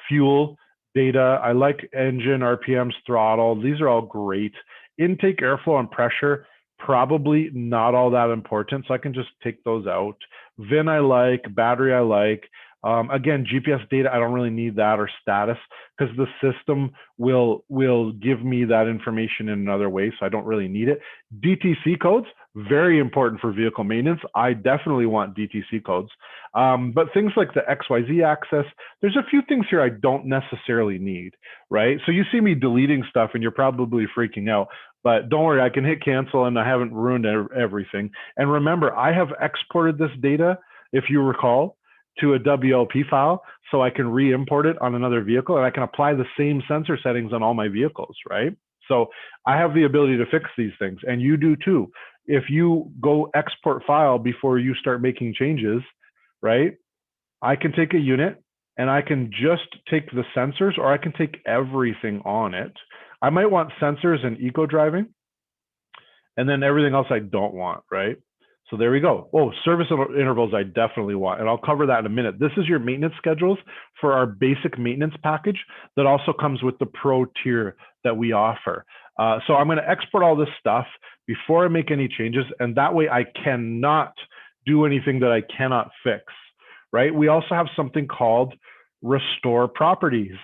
fuel data. I like engine, RPMs, throttle. These are all great. Intake, airflow, and pressure, probably not all that important. So I can just take those out. VIN I like, battery I like. Again, GPS data, I don't really need that, or status, because the system will give me that information in another way, so I don't really need it. DTC codes, very important for vehicle maintenance. I definitely want DTC codes. But things like the XYZ access, there's a few things here I don't necessarily need, right? So you see me deleting stuff and you're probably freaking out, but don't worry, I can hit cancel and I haven't ruined everything. And remember, I have exported this data, if you recall, to a WLP file, so I can re-import it on another vehicle, and I can apply the same sensor settings on all my vehicles, right? So I have the ability to fix these things, and you do too. If you go export file before you start making changes, right? I can take a unit and I can just take the sensors, or I can take everything on it. I might want sensors and eco driving, and then everything else I don't want, right? So there we go. Oh, service intervals I definitely want, and I'll cover that in a minute. This is your maintenance schedules for our basic maintenance package that also comes with the pro tier that we offer. So I'm going to export all this stuff before I make any changes, and that way I cannot do anything that I cannot fix, right? We also have something called restore properties.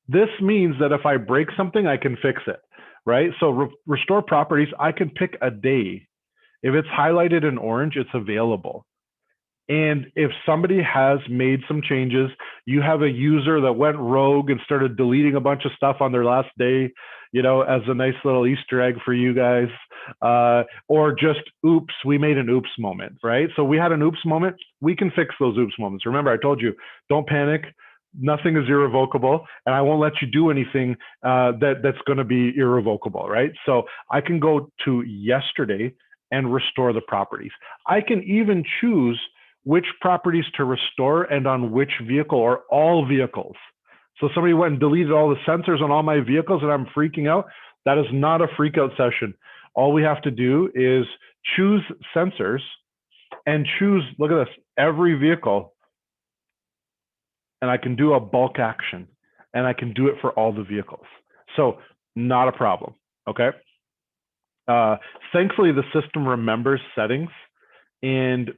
This means that if I break something, I can fix it, right? So restore properties, I can pick a day. If it's highlighted in orange, it's available. And if somebody has made some changes, you have a user that went rogue and started deleting a bunch of stuff on their last day, as a nice little Easter egg for you guys, or just, oops, we made an oops moment, right? So we had an oops moment, we can fix those oops moments. Remember, I told you, don't panic. Nothing is irrevocable, and I won't let you do anything that's going to be irrevocable, right? So I can go to yesterday and restore the properties. I can even choose which properties to restore and on which vehicle or all vehicles. So somebody went and deleted all the sensors on all my vehicles and I'm freaking out. That is not a freak out session. All we have to do is choose sensors and choose, look at this, every vehicle. And I can do a bulk action and I can do it for all the vehicles. So not a problem, okay? Thankfully, the system remembers settings and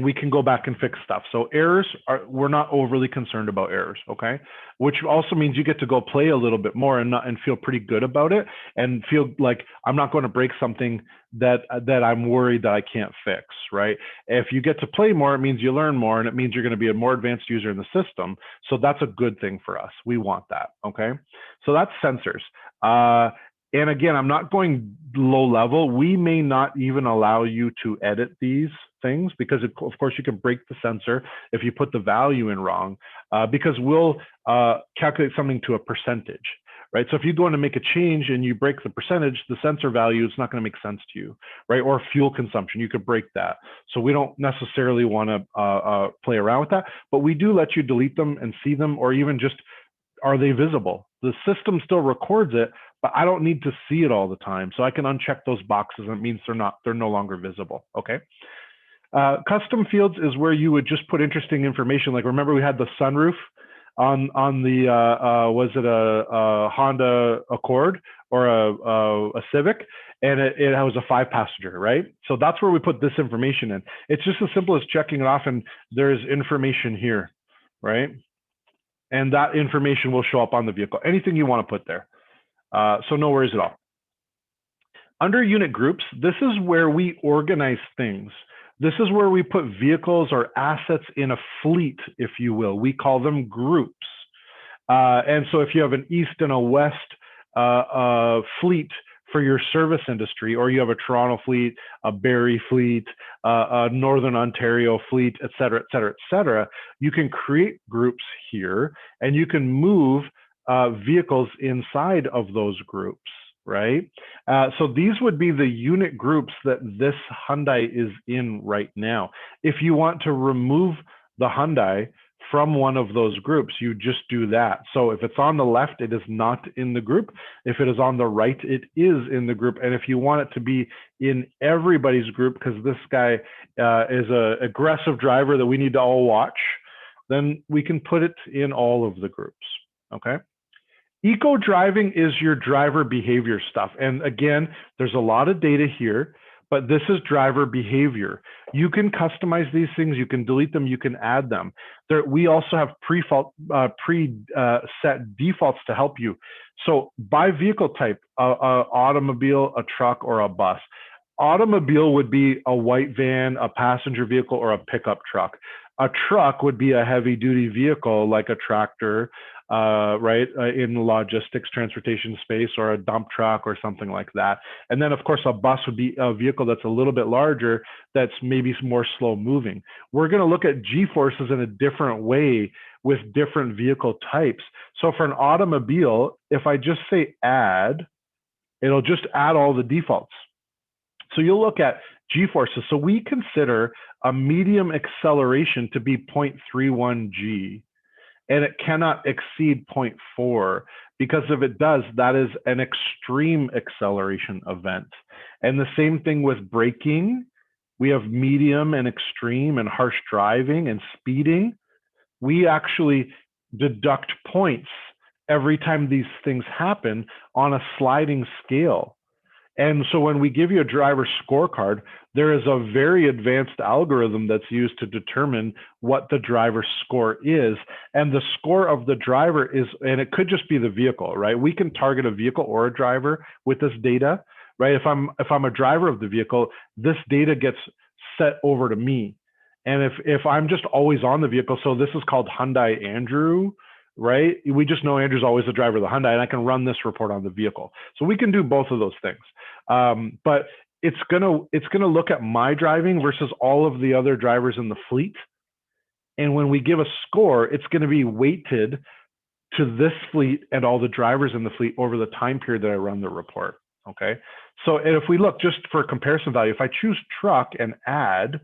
we can go back and fix stuff. So errors we're not overly concerned about errors, okay? Which also means you get to go play a little bit more and feel pretty good about it and feel like I'm not going to break something that I'm worried that I can't fix, right? If you get to play more, it means you learn more and it means you're going to be a more advanced user in the system. So that's a good thing for us. We want that, okay? So that's sensors. And again, I'm not going low level. We may not even allow you to edit these things because of course you can break the sensor if you put the value in wrong, because we'll calculate something to a percentage, right? So if you go in to make a change and you break the percentage, the sensor value, it's not going to make sense to you, right? Or fuel consumption, you could break that. So we don't necessarily want to play around with that, but we do let you delete them and see them, or even just, are they visible? The system still records it, but I don't need to see it all the time. So I can uncheck those boxes and it means they're no longer visible, okay? Custom fields is where you would just put interesting information. Like remember we had the sunroof on the, was it a Honda Accord or a Civic? And it was a 5-passenger, right? So that's where we put this information in. It's just as simple as checking it off and there's information here, right? And that information will show up on the vehicle. Anything you want to put there. So no worries at all. Under unit groups, this is where we organize things. This is where we put vehicles or assets in a fleet, if you will. We call them groups. And so if you have an east and a west fleet for your service industry, or you have a Toronto fleet, a Barrie fleet, a Northern Ontario fleet, et cetera, et cetera, et cetera, you can create groups here and you can move vehicles inside of those groups, right? So these would be the unit groups that this Hyundai is in right now. If you want to remove the Hyundai from one of those groups, you just do that. So if it's on the left, it is not in the group. If it is on the right, it is in the group. And if you want it to be in everybody's group, because this guy is an aggressive driver that we need to all watch, then we can put it in all of the groups, okay? Eco driving is your driver behavior stuff. And again, there's a lot of data here, but this is driver behavior. You can customize these things, you can delete them, you can add them. We also have preset defaults to help you. So by vehicle type, automobile, a truck, or a bus. Automobile would be a white van, a passenger vehicle, or a pickup truck. A truck would be a heavy duty vehicle like a tractor, right, in logistics, transportation space, or a dump truck or something like that. And then of course, a bus would be a vehicle that's a little bit larger, that's maybe more slow moving. We're gonna look at G-forces in a different way with different vehicle types. So for an automobile, if I just say add, it'll just add all the defaults. So you'll look at G-forces. So we consider a medium acceleration to be 0.31 G, and it cannot exceed 0.4, because if it does, that is an extreme acceleration event. And the same thing with braking. We have medium and extreme and harsh driving and speeding. We actually deduct points every time these things happen on a sliding scale. And so when we give you a driver scorecard, there is a very advanced algorithm that's used to determine what the driver score is. And the score of the driver is, and it could just be the vehicle, right? We can target a vehicle or a driver with this data, right? If I'm a driver of the vehicle, this data gets set over to me. And if I'm just always on the vehicle, so this is called Hyundai Andrew, right? We just know Andrew's always the driver of the Hyundai, and I can run this report on the vehicle. So we can do both of those things. But it's gonna look at my driving versus all of the other drivers in the fleet. And when we give a score, it's gonna be weighted to this fleet and all the drivers in the fleet over the time period that I run the report. okay? So if we look just for comparison value, if I choose truck and add,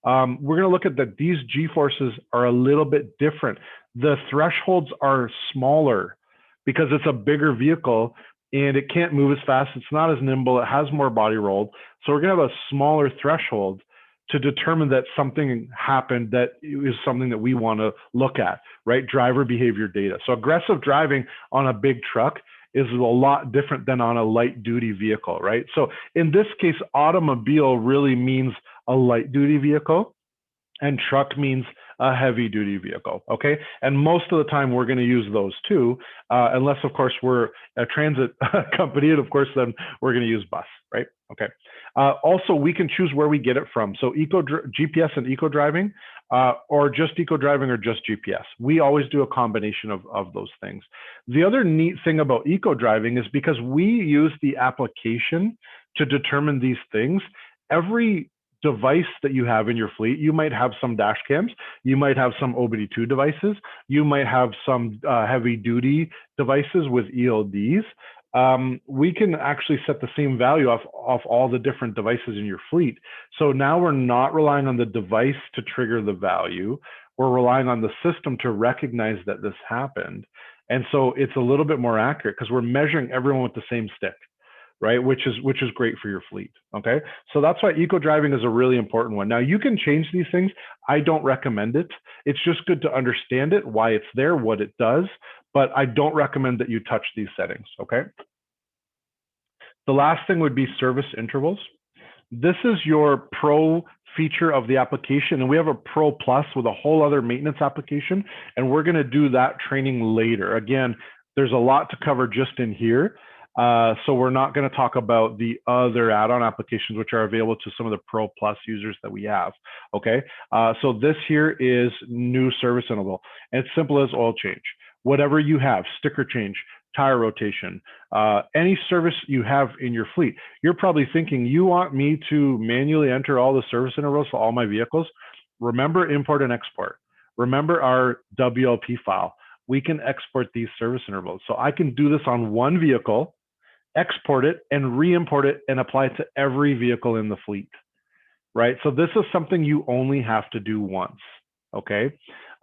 we're gonna look at that these G-forces are a little bit different. The thresholds are smaller because it's a bigger vehicle and it can't move as fast. It's not as nimble. It has more body roll. So we're gonna have a smaller threshold to determine that something happened that is something that we want to look at, right? Driver behavior data. So aggressive driving on a big truck is a lot different than on a light duty vehicle, right? So in this case, automobile really means a light duty vehicle, and truck means a heavy duty vehicle, okay? And most of the time we're gonna use those two, unless of course we're a transit company, and of course then we're gonna use bus, right? Okay. Also, we can choose where we get it from. So GPS and eco driving, or just eco driving or just GPS. We always do a combination of those things. The other neat thing about eco driving is because we use the application to determine these things, every device that you have in your fleet, you might have some dash cams, you might have some OBD2 devices, you might have some heavy duty devices with ELDs. We can actually set the same value off all the different devices in your fleet. So now we're not relying on the device to trigger the value. We're relying on the system to recognize that this happened. And so it's a little bit more accurate because we're measuring everyone with the same stick, right? Which is great for your fleet, okay? So that's why eco driving is a really important one. Now you can change these things. I don't recommend it. It's just good to understand it, why it's there, what it does, but I don't recommend that you touch these settings, okay? The last thing would be service intervals. This is your pro feature of the application, and we have a pro plus with a whole other maintenance application, and we're gonna do that training later. Again, there's a lot to cover just in here. So we're not going to talk about the other add-on applications which are available to some of the Pro Plus users that we have. Okay, so this here is new service interval. And it's simple as oil change. Whatever you have, sticker change, tire rotation, any service you have in your fleet. You're probably thinking, you want me to manually enter all the service intervals for all my vehicles? Remember import and export. Remember our WLP file. We can export these service intervals. So I can do this on one vehicle, export it and re-import it and apply it to every vehicle in the fleet, right? So this is something you only have to do once, okay?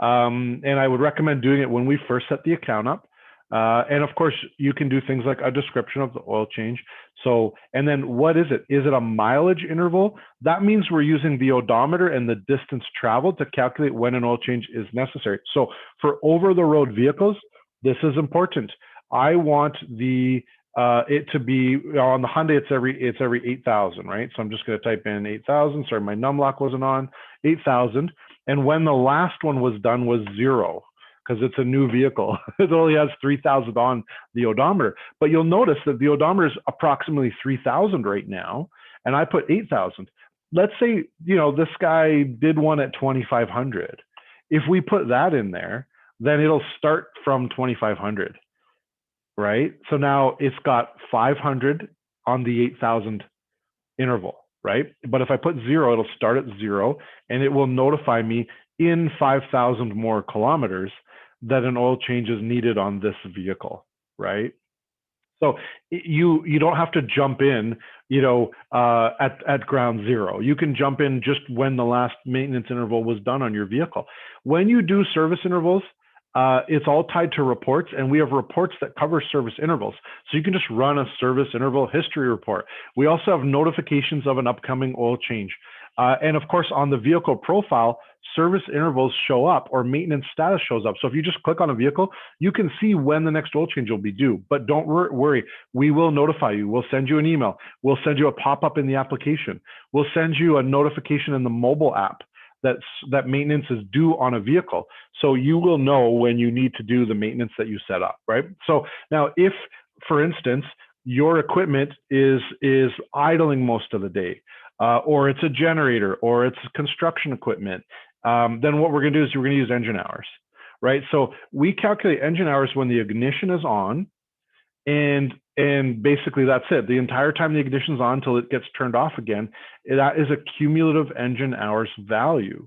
And I would recommend doing it when we first set the account up. And of course, you can do things like a description of the oil change. So, and then what is it? Is it a mileage interval? That means we're using the odometer and the distance traveled to calculate when an oil change is necessary. So for over-the-road vehicles, this is important. I want the it to be on the Hyundai, it's every 8,000, right? So I'm just going to type in 8,000. Sorry, my numlock wasn't on. 8,000, and when the last one was done was 0 because it's a new vehicle. It only has 3,000 on the odometer, but you'll notice that the odometer is approximately 3,000 right now, and I put 8,000. Let's say this guy did one at 2,500. If we put that in there, then it'll start from 2,500. Right? So now it's got 500 on the 8,000 interval, right? But if I put 0, it'll start at 0 and it will notify me in 5,000 more kilometers that an oil change is needed on this vehicle, right? So you don't have to jump in, at ground zero. You can jump in just when the last maintenance interval was done on your vehicle. When you do service intervals, it's all tied to reports, and we have reports that cover service intervals. So you can just run a service interval history report. We also have notifications of an upcoming oil change. And of course, on the vehicle profile, service intervals show up or maintenance status shows up. So if you just click on a vehicle, you can see when the next oil change will be due. But don't worry, we will notify you. We'll send you an email. We'll send you a pop-up in the application. We'll send you a notification in the mobile app that maintenance is due on a vehicle. So you will know when you need to do the maintenance that you set up, right? So now if, for instance, your equipment is idling most of the day, or it's a generator, or it's construction equipment, then what we're gonna do is we're gonna use engine hours, right? So we calculate engine hours when the ignition is on, and basically that's it. The entire time the ignition is on until it gets turned off again, that is a cumulative engine hours value,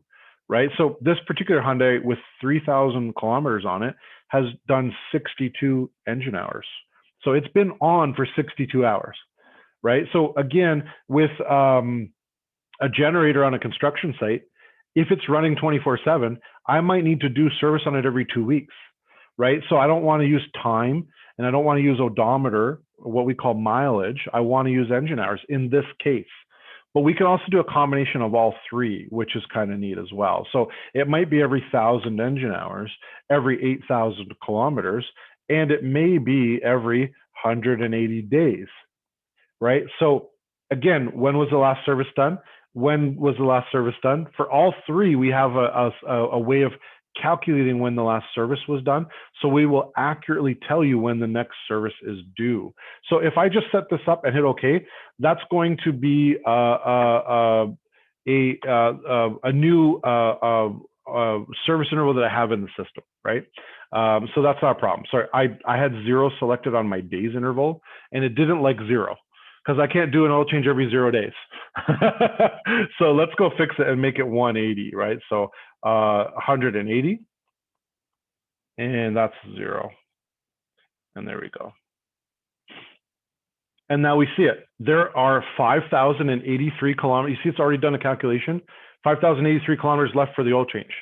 right? So this particular Hyundai with 3,000 kilometers on it has done 62 engine hours. So it's been on for 62 hours. right? So again, with a generator on a construction site, if it's running 24/7, I might need to do service on it every 2 weeks, right? So I don't want to use time and I don't want to use odometer, what we call mileage. I want to use engine hours in this case. But we can also do a combination of all three, which is kind of neat as well. So it might be every 1,000 engine hours, every 8,000 kilometers, and it may be every 180 days, right? So again, when was the last service done? When was the last service done? For all three, we have a way of calculating when the last service was done. So we will accurately tell you when the next service is due. So if I just set this up and hit OK, that's going to be a new service interval that I have in the system, right? So that's not a problem. Sorry, I had 0 selected on my days interval, and it didn't like 0 because I can't do an oil change every 0 days. So let's go fix it and make it 180, right? So 180, and that's 0. And there we go. And now we see it. There are 5,083 kilometers. You see it's already done a calculation. 5,083 kilometers left for the oil change,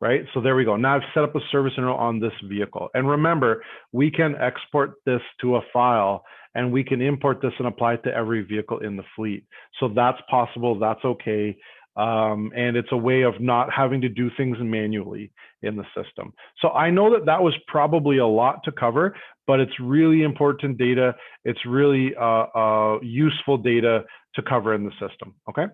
right? So there we go. Now I've set up a service interval on this vehicle. And remember, we can export this to a file and we can import this and apply it to every vehicle in the fleet. So that's possible, that's okay. And it's a way of not having to do things manually in the system. So I know that that was probably a lot to cover, but it's really important data. It's really useful data to cover in the system, okay?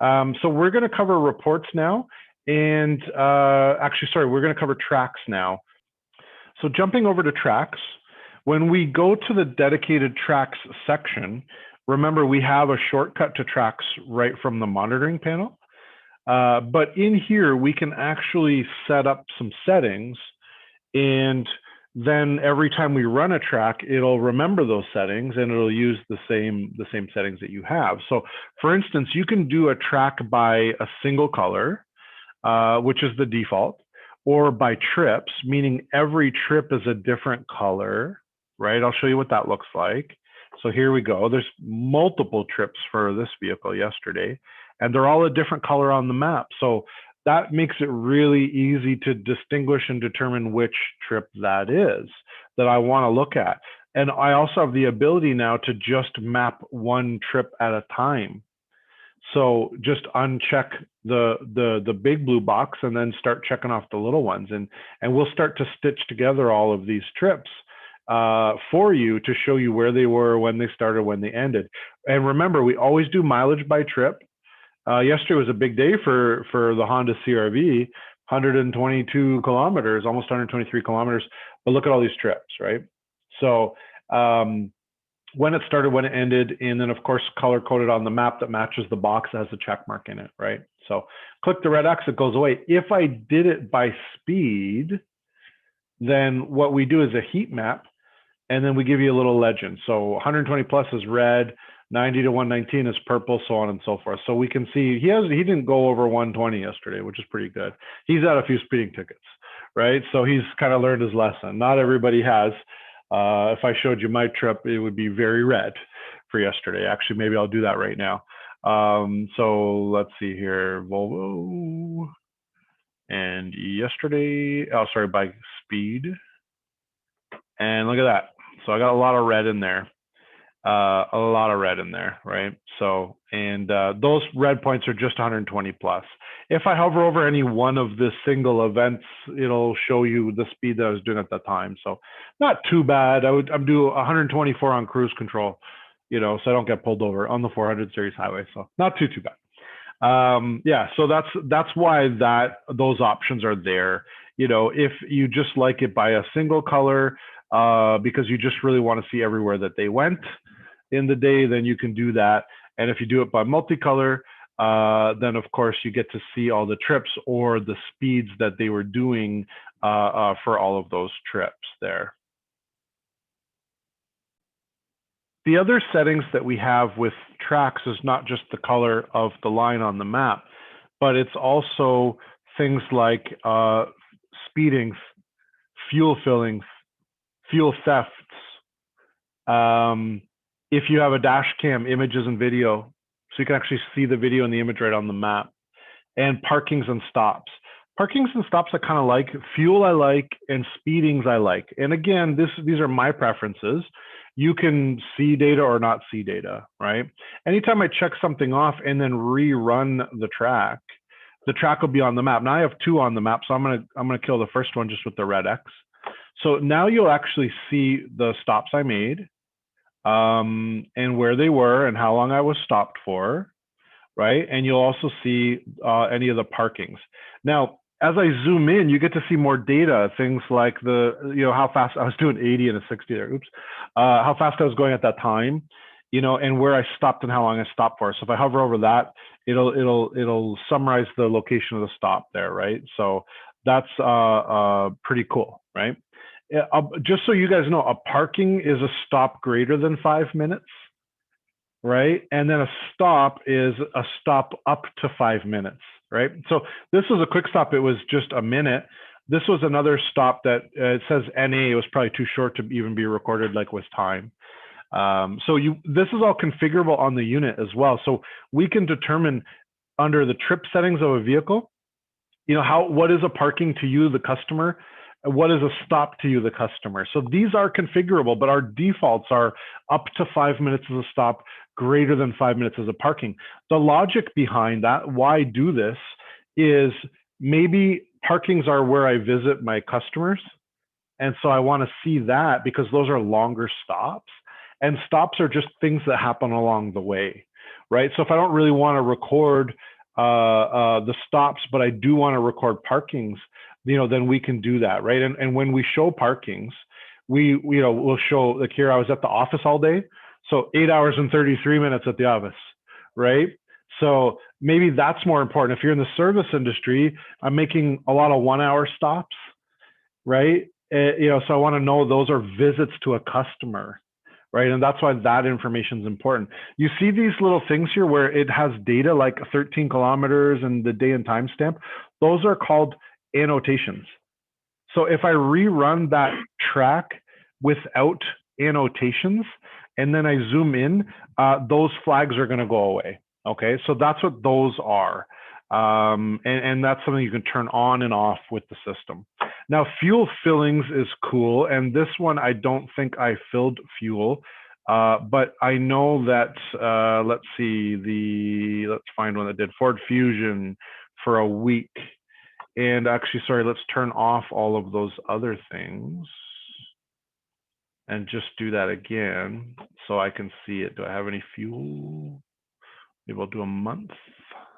So we're gonna cover reports now. And actually, sorry, we're gonna cover tracks now. So jumping over to tracks, when we go to the dedicated tracks section, remember we have a shortcut to tracks right from the monitoring panel. But in here, we can actually set up some settings, and then every time we run a track, it'll remember those settings and it'll use the same settings that you have. So for instance, you can do a track by a single color, which is the default, or by trips, meaning every trip is a different color, right? I'll show you what that looks like. So here we go. There's multiple trips for this vehicle yesterday, and they're all a different color on the map. So that makes it really easy to distinguish and determine which trip that is that I want to look at. And I also have the ability now to just map one trip at a time. So just uncheck the big blue box and then start checking off the little ones. And we'll start to stitch together all of these trips for you to show you where they were, when they started, when they ended. And remember, we always do mileage by trip. Yesterday was a big day for the Honda CR-V, 122 kilometers, almost 123 kilometers. But look at all these trips, right? So when it started, when it ended, and then of course color coded on the map that matches the box that has a check mark in it, right? So click the red X, it goes away. If I did it by speed, then what we do is a heat map, and then we give you a little legend. So 120 plus is red, 90 to 119 is purple, so on and so forth. So we can see he didn't go over 120 yesterday, which is pretty good. He's had a few speeding tickets, right? So he's kind of learned his lesson. Not everybody has. If I showed you my trip, it would be very red for yesterday. Actually, maybe I'll do that right now. So let's see here, Volvo. And yesterday, oh, sorry, by speed. And look at that. So I got a lot of red in there. A lot of red in there, right? So, and those red points are just 120 plus. If I hover over any one of the single events, it'll show you the speed that I was doing at that time. So not too bad. I'm doing 124 on cruise control, you know, so I don't get pulled over on the 400 series highway. So not too bad. Yeah, so that's why those options are there. You know, if you just like it by a single color, because you just really want to see everywhere that they went in the day, then you can do that. And if you do it by multicolor, then of course you get to see all the trips or the speeds that they were doing for all of those trips there. The other settings that we have with tracks is not just the color of the line on the map, but it's also things like speeding, fuel filling, fuel thefts, if you have a dash cam, images and video, so you can actually see the video and the image right on the map. And parkings and stops. Parkings and stops I kind of like, fuel I like, and speedings I like. And again, these are my preferences. You can see data or not see data, right? Anytime I check something off and then rerun the track will be on the map. Now I have 2 on the map, so I'm gonna kill the first one just with the red X. So now you'll actually see the stops I made, and where they were and how long I was stopped for, right? And you'll also see any of the parkings. Now, as I zoom in, you get to see more data, things like how fast I was doing 80 and a 60 there, oops, how fast I was going at that time, and where I stopped and how long I stopped for. So if I hover over that, it'll summarize the location of the stop there, right? So that's pretty cool, right? Just so you guys know, a parking is a stop greater than 5 minutes, right? And then a stop is a stop up to 5 minutes, right? So this was a quick stop. It was just a minute. This was another stop that it says NA. It was probably too short to even be recorded like with time. So this is all configurable on the unit as well. So we can determine under the trip settings of a vehicle, what is a parking to you, the customer, what is a stop to you, the customer. So these are configurable, but our defaults are up to 5 minutes as a stop, greater than 5 minutes as a parking. The logic behind that, why do this, is maybe parkings are where I visit my customers. And so I want to see that because those are longer stops. And stops are just things that happen along the way, right? So if I don't really want to record the stops, but I do want to record parkings, then we can do that, right? And when we show parkings, we'll show, like here, I was at the office all day, so 8 hours and 33 minutes at the office, right? So maybe that's more important. If you're in the service industry, I'm making a lot of 1 hour stops, right? So I want to know those are visits to a customer, right? And that's why that information is important. You see these little things here where it has data like 13 kilometers and the day and time stamp. Those are called annotations. So if I rerun that track without annotations and then I zoom in, those flags are going to go away. Okay, so that's what those are. And that's something you can turn on and off with the system. Now, fuel fillings is cool. And this one, I don't think I filled fuel, but I know that, let's see, let's find one that did Ford Fusion for a week. And actually, sorry, let's turn off all of those other things and just do that again so I can see it. Do I have any fuel? Maybe we'll do a month.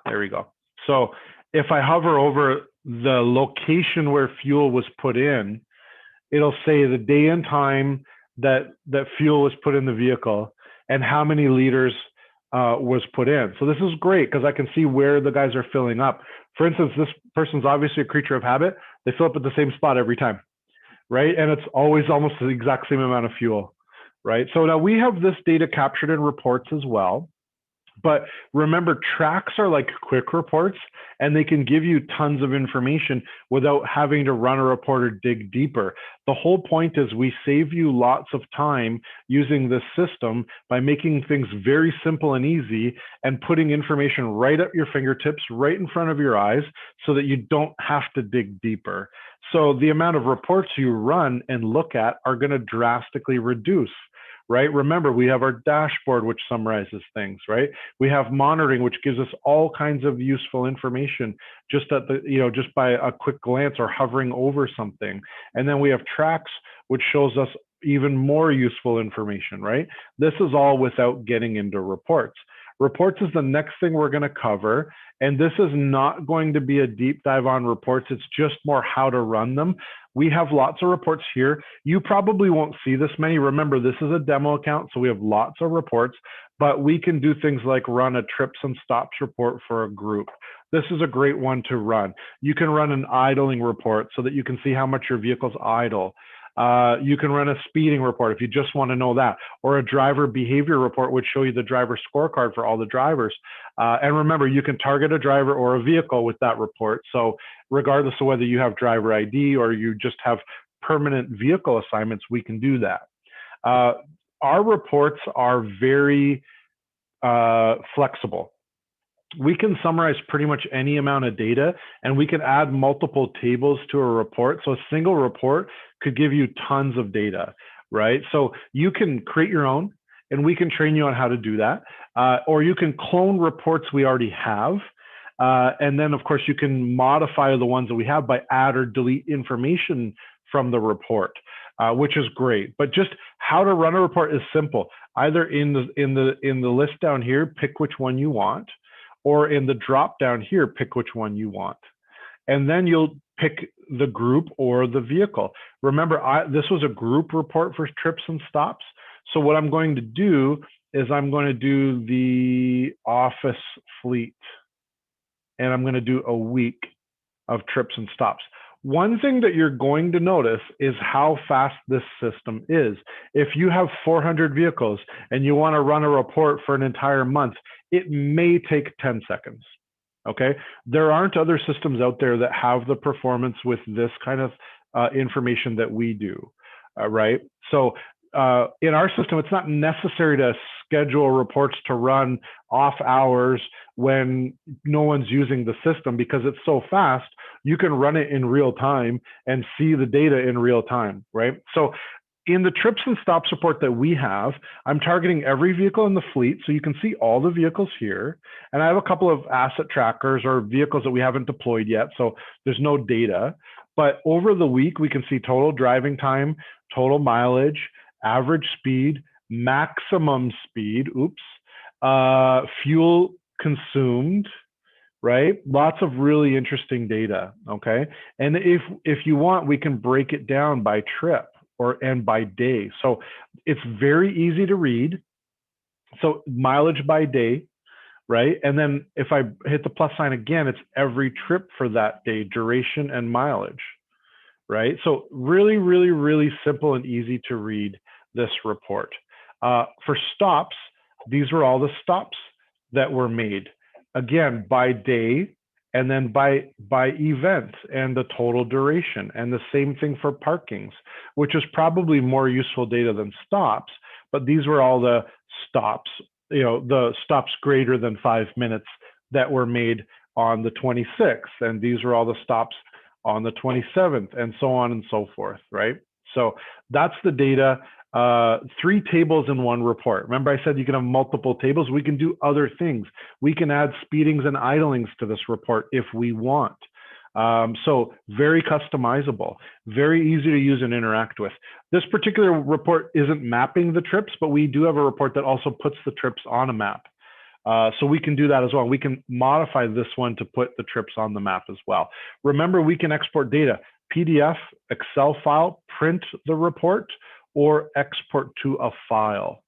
There we go. So if I hover over the location where fuel was put in, it'll say the day and time that fuel was put in the vehicle and how many liters was put in. So this is great because I can see where the guys are filling up. For instance, this person's obviously a creature of habit. They fill up at the same spot every time, right? And it's always almost the exact same amount of fuel, right? So now we have this data captured in reports as well. But remember, tracks are like quick reports, and they can give you tons of information without having to run a report or dig deeper. The whole point is we save you lots of time using this system by making things very simple and easy and putting information right at your fingertips, right in front of your eyes, so that you don't have to dig deeper. So the amount of reports you run and look at are going to drastically reduce. Right? Remember, we have our dashboard, which summarizes things, right? We have monitoring, which gives us all kinds of useful information just at the, just by a quick glance or hovering over something. And then we have tracks, which shows us even more useful information, right? This is all without getting into reports. Reports is the next thing we're going to cover. And this is not going to be a deep dive on reports. It's just more how to run them. We have lots of reports here. You probably won't see this many. Remember, this is a demo account, so we have lots of reports, but we can do things like run a trips and stops report for a group. This is a great one to run. You can run an idling report so that you can see how much your vehicle's idle. You can run a speeding report if you just want to know that, or a driver behavior report would show you the driver scorecard for all the drivers. And remember, you can target a driver or a vehicle with that report. So regardless of whether you have driver ID or you just have permanent vehicle assignments, we can do that. our reports are very flexible. We can summarize pretty much any amount of data, and we can add multiple tables to a report. So a single report could give you tons of data, right? So you can create your own, and we can train you on how to do that. Or you can clone reports we already have. And then, of course, you can modify the ones that we have by add or delete information from the report, which is great. But just how to run a report is simple. Either in the list down here, pick which one you want, or in the drop down here, pick which one you want. And then you'll pick the group or the vehicle. Remember, this was a group report for trips and stops. So what I'm going to do is I'm going to do the office fleet, and I'm going to do a week of trips and stops. One thing that you're going to notice is how fast this system is. If you have 400 vehicles and you want to run a report for an entire month, it may take 10 seconds. Okay, there aren't other systems out there that have the performance with this kind of information that we do, right? So in our system, it's not necessary to schedule reports to run off hours when no one's using the system, because it's so fast, you can run it in real time and see the data in real time, right? So in the trips and stops report that we have, I'm targeting every vehicle in the fleet. So you can see all the vehicles here. And I have a couple of asset trackers or vehicles that we haven't deployed yet. So there's no data. But over the week, we can see total driving time, total mileage, average speed, maximum speed, fuel consumed, right? Lots of really interesting data, okay? And if you want, we can break it down by trip and by day. So it's very easy to read. So mileage by day, right? And then if I hit the plus sign again, it's every trip for that day, duration and mileage, right? So really, really, really simple and easy to read this report. For stops, these were all the stops that were made. Again, by day, and then by event and the total duration, and the same thing for parkings, which is probably more useful data than stops, but these were all the stops, the stops greater than 5 minutes that were made on the 26th, and these were all the stops on the 27th, and so on and so forth, right? So that's the data. 3 tables in one report. Remember I said you can have multiple tables? We can do other things. We can add speedings and idlings to this report if we want. So very customizable, very easy to use and interact with. This particular report isn't mapping the trips, but we do have a report that also puts the trips on a map. So we can do that as well. We can modify this one to put the trips on the map as well. Remember, we can export data, PDF, Excel file, print the report, or export to a file,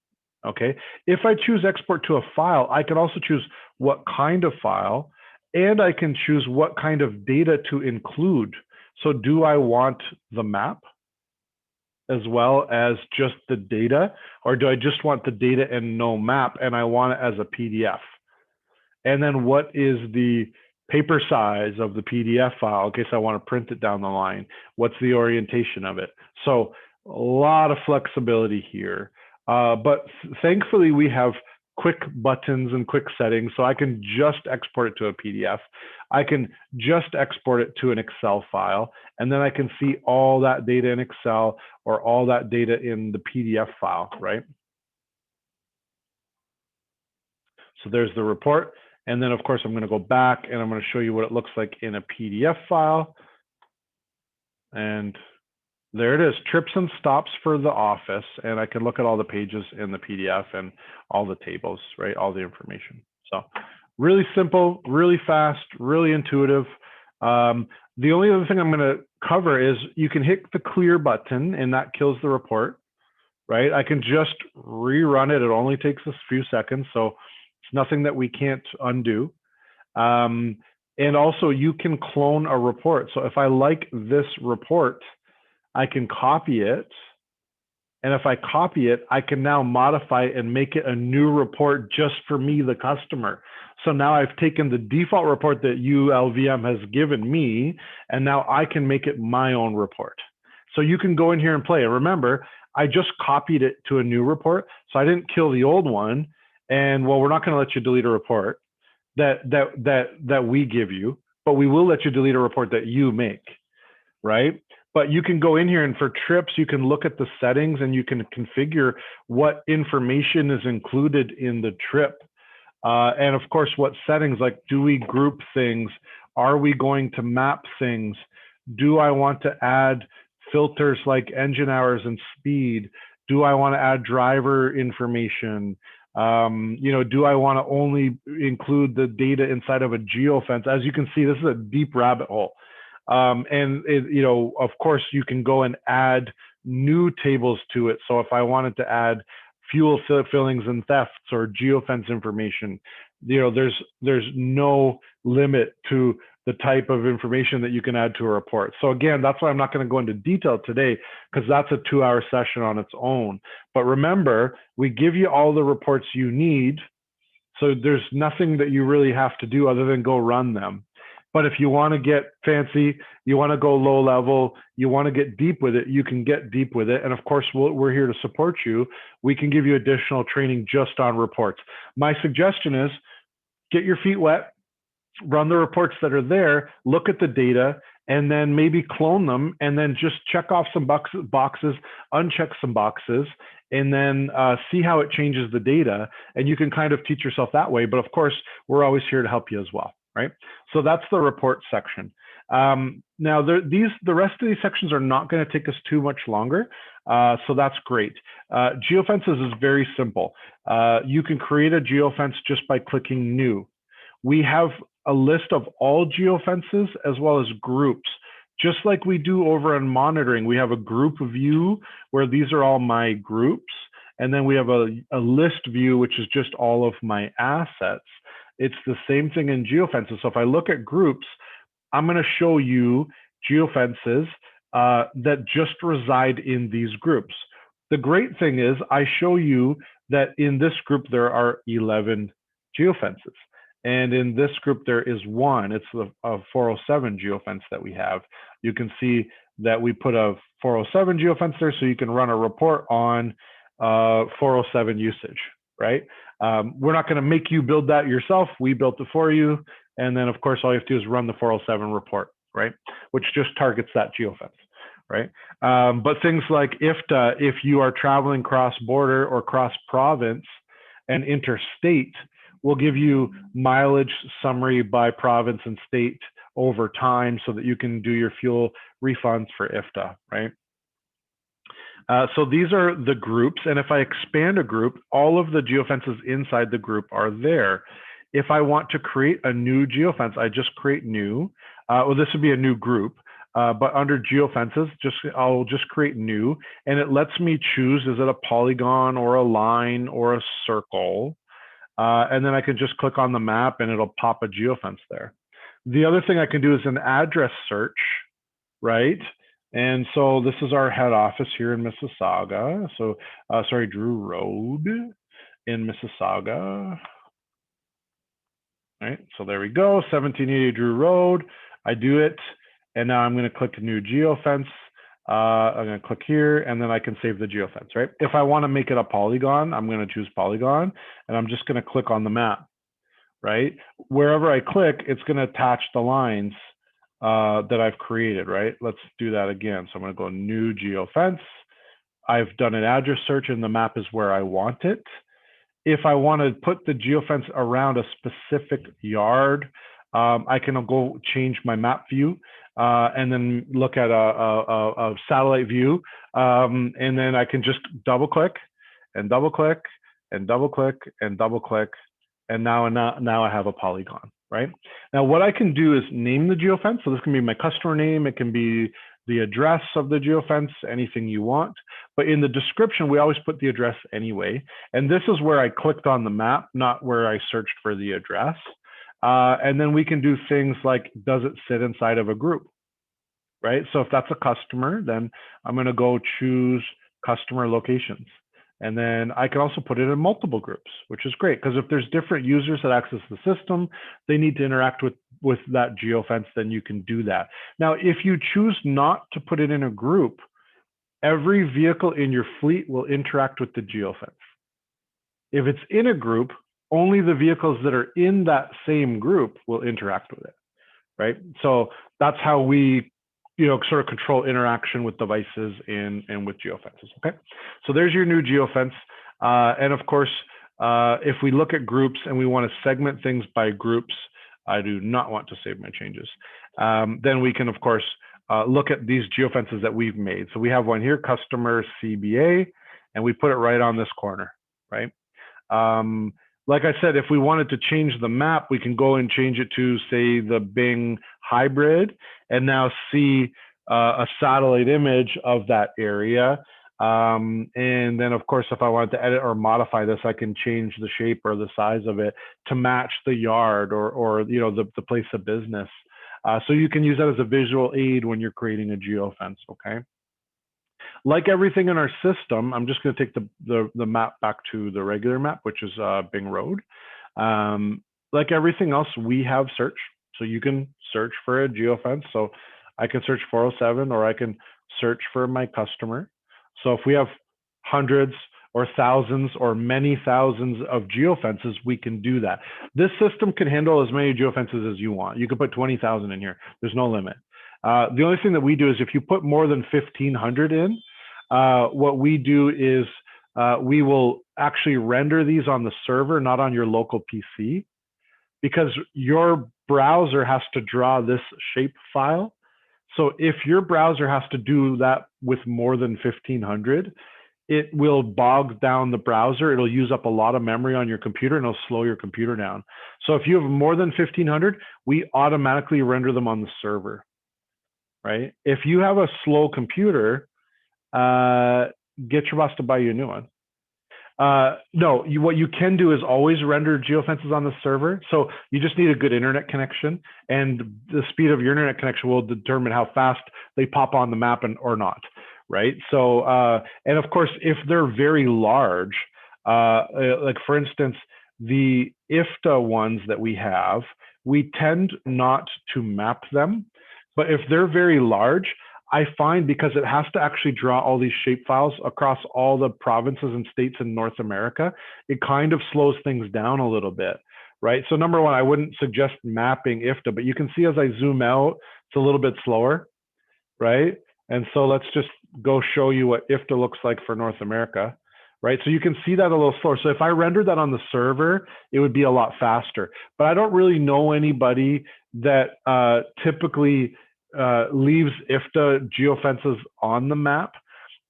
okay? If I choose export to a file, I can also choose what kind of file, and I can choose what kind of data to include. So do I want the map as well as just the data, or do I just want the data and no map, and I want it as a PDF? And then what is the paper size of the PDF file in case I want to print it down the line? What's the orientation of it? So a lot of flexibility here, but thankfully we have quick buttons and quick settings, so I can just export it to a PDF. I can just export it to an Excel file, and then I can see all that data in Excel or all that data in the PDF file, right? So there's the report, and then of course I'm going to go back and I'm going to show you what it looks like in a PDF file, and there it is, trips and stops for the office, and I can look at all the pages in the PDF and all the tables, right? All the information. So really simple, really fast, really intuitive. The only other thing I'm going to cover is you can hit the clear button and that kills the report, right? I can just rerun it. It only takes a few seconds, so it's nothing that we can't undo. And also you can clone a report. So if I like this report, I can copy it, and if I copy it, I can now modify it and make it a new report just for me, the customer. So now I've taken the default report that LVM has given me, and now I can make it my own report. So you can go in here and play. And remember, I just copied it to a new report. So I didn't kill the old one. And well, we're not going to let you delete a report that we give you, but we will let you delete a report that you make, right? But you can go in here, and for trips, you can look at the settings and you can configure what information is included in the trip. And of course, what settings, like, do we group things? Are we going to map things? Do I want to add filters like engine hours and speed? Do I want to add driver information? You know, do I want to only include the data inside of a geofence? As you can see, this is a deep rabbit hole. And you know, of course, you can go and add new tables to it. So if I wanted to add fuel fillings and thefts or geofence information, you know, there's no limit to the type of information that you can add to a report. So again, that's why I'm not going to go into detail today, because that's a 2-hour session on its own. But remember, we give you all the reports you need. So there's nothing that you really have to do other than go run them. But if you want to get fancy, you want to go low level, you want to get deep with it, you can get deep with it. And of course, we're here to support you. We can give you additional training just on reports. My suggestion is get your feet wet, run the reports that are there, look at the data, and then maybe clone them, and then just check off some boxes, uncheck some boxes, and then see how it changes the data. And you can kind of teach yourself that way. But of course, we're always here to help you as well, right? So that's the report section. Now, the rest of these sections are not going to take us too much longer. So that's great. Geofences is very simple. You can create a geofence just by clicking new. We have a list of all geofences as well as groups. Just like we do over in monitoring, we have a group view where these are all my groups. And then we have a list view, which is just all of my assets. It's the same thing in geofences. So if I look at groups, I'm going to show you geofences that just reside in these groups. The great thing is I show you that in this group, there are 11 geofences. And in this group, there is one. It's the 407 geofence that we have. You can see that we put a 407 geofence there, so you can run a report on 407 usage, right? We're not going to make you build that yourself. We built it for you. And then, of course, all you have to do is run the 407 report, right? Which just targets that geofence, right? But things like IFTA, if you are traveling cross-border or cross-province and interstate, we'll give you mileage summary by province and state over time so that you can do your fuel refunds for IFTA, right? So these are the groups. And if I expand a group, all of the geofences inside the group are there. If I want to create a new geofence, I just create new. Well, this would be a new group. But under geofences, I'll just create new. And it lets me choose, is it a polygon or a line or a circle? And then I can just click on the map and it'll pop a geofence there. The other thing I can do is an address search, right? And so this is our head office here in Mississauga. So, sorry, Drew Road in Mississauga. Right, so there we go, 1780 Drew Road. I do it, and now I'm going to click new geofence. I'm going to click here, and then I can save the geofence, right? If I want to make it a polygon, I'm going to choose polygon, and I'm just going to click on the map, right? Wherever I click, it's going to attach the lines that I've created, right? Let's do that again. So I'm going to go new geofence. I've done an address search, and the map is where I want it. If I want to put the geofence around a specific yard, I can go change my map view and then look at a satellite view. And then I can just double click and double click and double click and double click. And now I have a polygon, right? Now what I can do is name the geofence. So this can be my customer name. It can be the address of the geofence, anything you want. But in the description, we always put the address anyway. And this is where I clicked on the map, not where I searched for the address. And then we can do things like, does it sit inside of a group, right? So if that's a customer, then I'm going to go choose customer locations. And then I can also put it in multiple groups, which is great, because if there's different users that access the system, they need to interact with that geofence, then you can do that. Now, if you choose not to put it in a group every vehicle in your fleet will interact with the geofence. If it's in a group, only the vehicles that are in that same group will interact with it, right? So that's how we, sort of control interaction with devices and with geofences, okay? So there's your new geofence. And of course, if we look at groups and we want to segment things by groups, I do not want to save my changes. Then we can, of course, look at these geofences that we've made. So we have one here, customer CBA, and we put it right on this corner, right? Like I said, if we wanted to change the map, we can go and change it to, say, the Bing hybrid, and now see a satellite image of that area. And then, of course, if I wanted to edit or modify this, I can change the shape or the size of it to match the yard or the place of business. So you can use that as a visual aid when you're creating a geofence, okay? Like everything in our system, I'm just going to take the map back to the regular map, which is Bing Road. Like everything else, we have search. So you can search for a geofence. So I can search 407, or I can search for my customer. So if we have hundreds or thousands or many thousands of geofences, we can do that. This system can handle as many geofences as you want. You can put 20,000 in here. There's no limit. The only thing that we do is if you put more than 1,500 in, what we do is we will actually render these on the server, not on your local PC, because your browser has to draw this shape file. So if your browser has to do that with more than 1,500, it will bog down the browser. It'll use up a lot of memory on your computer, and it'll slow your computer down. So if you have more than 1,500, we automatically render them on the server, right? If you have a slow computer, get your boss to buy you a new one. No, what you can do is always render geofences on the server. So you just need a good internet connection, and the speed of your internet connection will determine how fast they pop on the map or not, right? So, and of course, if they're very large, like for instance, the IFTA ones that we have, we tend not to map them. But if they're very large, I find, because it has to actually draw all these shape files across all the provinces and states in North America, it kind of slows things down a little bit, right? So number one, I wouldn't suggest mapping IFTA, but you can see as I zoom out, it's a little bit slower, right? And so let's just go show you what IFTA looks like for North America, right? So you can see that a little slower. So if I rendered that on the server, it would be a lot faster. But I don't really know anybody that typically leaves IFTA geofences on the map.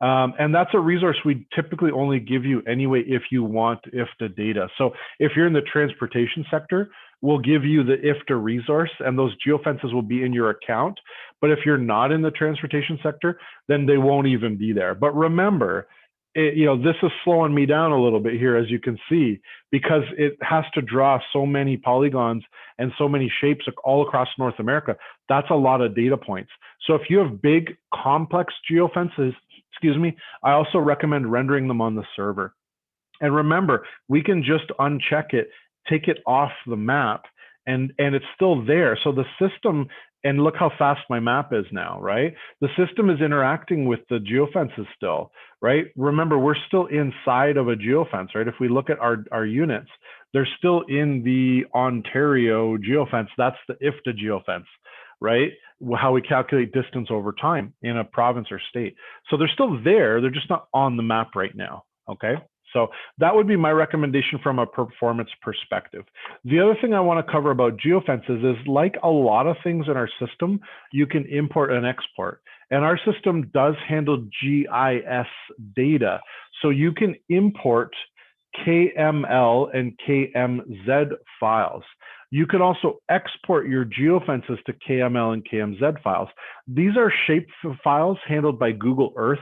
And that's a resource we typically only give you anyway if you want IFTA data. So if you're in the transportation sector, we'll give you the IFTA resource, and those geofences will be in your account. But if you're not in the transportation sector, then they won't even be there. But remember, this is slowing me down a little bit here, as you can see, because it has to draw so many polygons and so many shapes all across North America. That's a lot of data points. So if you have big, complex geofences, I also recommend rendering them on the server. And remember, we can just uncheck it, take it off the map, and it's still there. So the system, and look how fast my map is now, right? The system is interacting with the geofences still, right? Remember, we're still inside of a geofence, right? If we look at our units, they're still in the Ontario geofence. That's the IFTA geofence, right? How we calculate distance over time in a province or state. So they're still there. They're just not on the map right now, okay? So that would be my recommendation from a performance perspective. The other thing I want to cover about geofences is, like a lot of things in our system, you can import and export. And our system does handle GIS data. So you can import KML and KMZ files. You can also export your geofences to KML and KMZ files. These are shape files handled by Google Earth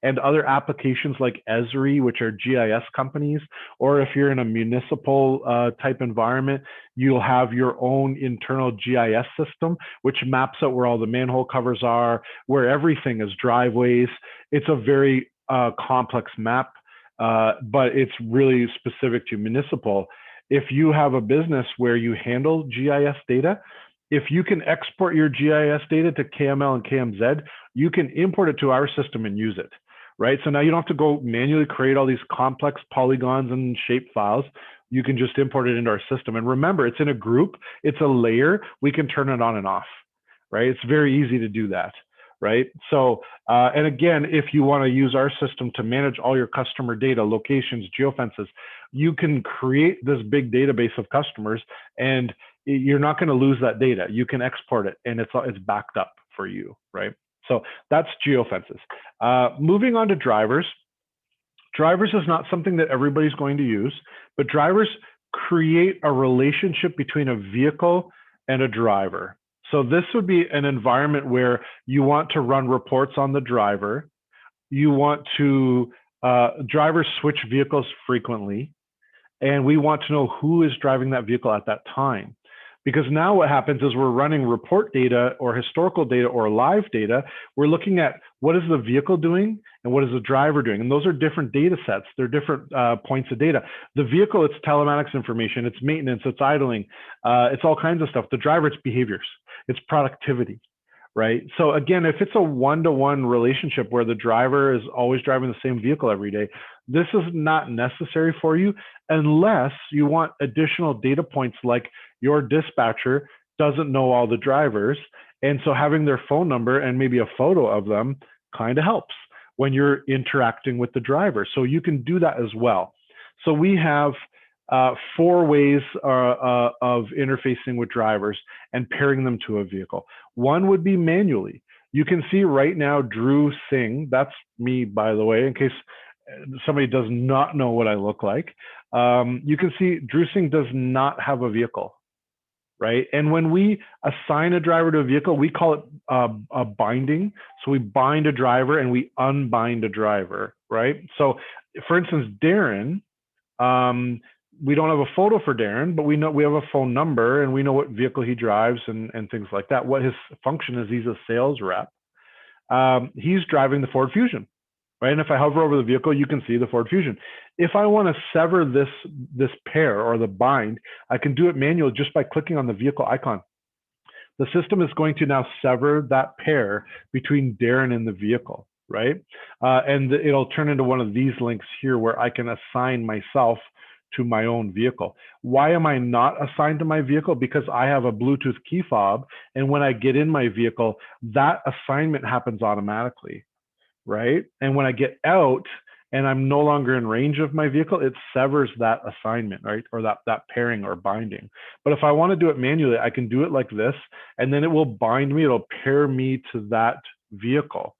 and other applications like Esri, which are GIS companies, or if you're in a municipal type environment, you'll have your own internal GIS system, which maps out where all the manhole covers are, where everything is, driveways. It's a very complex map, but it's really specific to municipal. If you have a business where you handle GIS data, if you can export your GIS data to KML and KMZ, you can import it to our system and use it. right? So now you don't have to go manually create all these complex polygons and shape files. You can just import it into our system. And remember, it's in a group, it's a layer, we can turn it on and off, right? It's very easy to do that, right? So, and again, if you want to use our system to manage all your customer data, locations, geofences, you can create this big database of customers, and you're not going to lose that data. You can export it, and it's backed up for you, right? So that's geofences. Moving on to drivers. Drivers is not something that everybody's going to use, but drivers create a relationship between a vehicle and a driver. So this would be an environment where you want to run reports on the driver. You want to, drivers switch vehicles frequently, and we want to know who is driving that vehicle at that time. Because now what happens is we're running report data or historical data or live data. We're looking at what is the vehicle doing and what is the driver doing. And those are different data sets. They're different points of data. The vehicle, it's telematics information, it's maintenance, it's idling, it's all kinds of stuff. The driver, it's behaviors, it's productivity, right? So again, if it's a one-to-one relationship where the driver is always driving the same vehicle every day, this is not necessary for you unless you want additional data points like your dispatcher doesn't know all the drivers. And so having their phone number and maybe a photo of them kind of helps when you're interacting with the driver. So you can do that as well. So we have 4 ways of interfacing with drivers and pairing them to a vehicle. One would be manually. You can see right now, Drew Singh, that's me, by the way, in case somebody does not know what I look like. You can see Drew Singh does not have a vehicle, right? And when we assign a driver to a vehicle, we call it a binding. So we bind a driver and we unbind a driver, right? So for instance, Darren, we don't have a photo for Darren, but we know we have a phone number and we know what vehicle he drives and things like that. What his function is, he's a sales rep. He's driving the Ford Fusion, right? And if I hover over the vehicle, you can see the Ford Fusion. If I want to sever this pair or the bind, I can do it manually just by clicking on the vehicle icon. The system is going to now sever that pair between Darren and the vehicle, right? And it'll turn into one of these links here where I can assign myself to my own vehicle. Why am I not assigned to my vehicle? Because I have a Bluetooth key fob, and when I get in my vehicle, that assignment happens automatically, right? And when I get out and I'm no longer in range of my vehicle, it severs that assignment, right? Or that pairing or binding. But if I want to do it manually, I can do it like this, and then it will bind me, it'll pair me to that vehicle.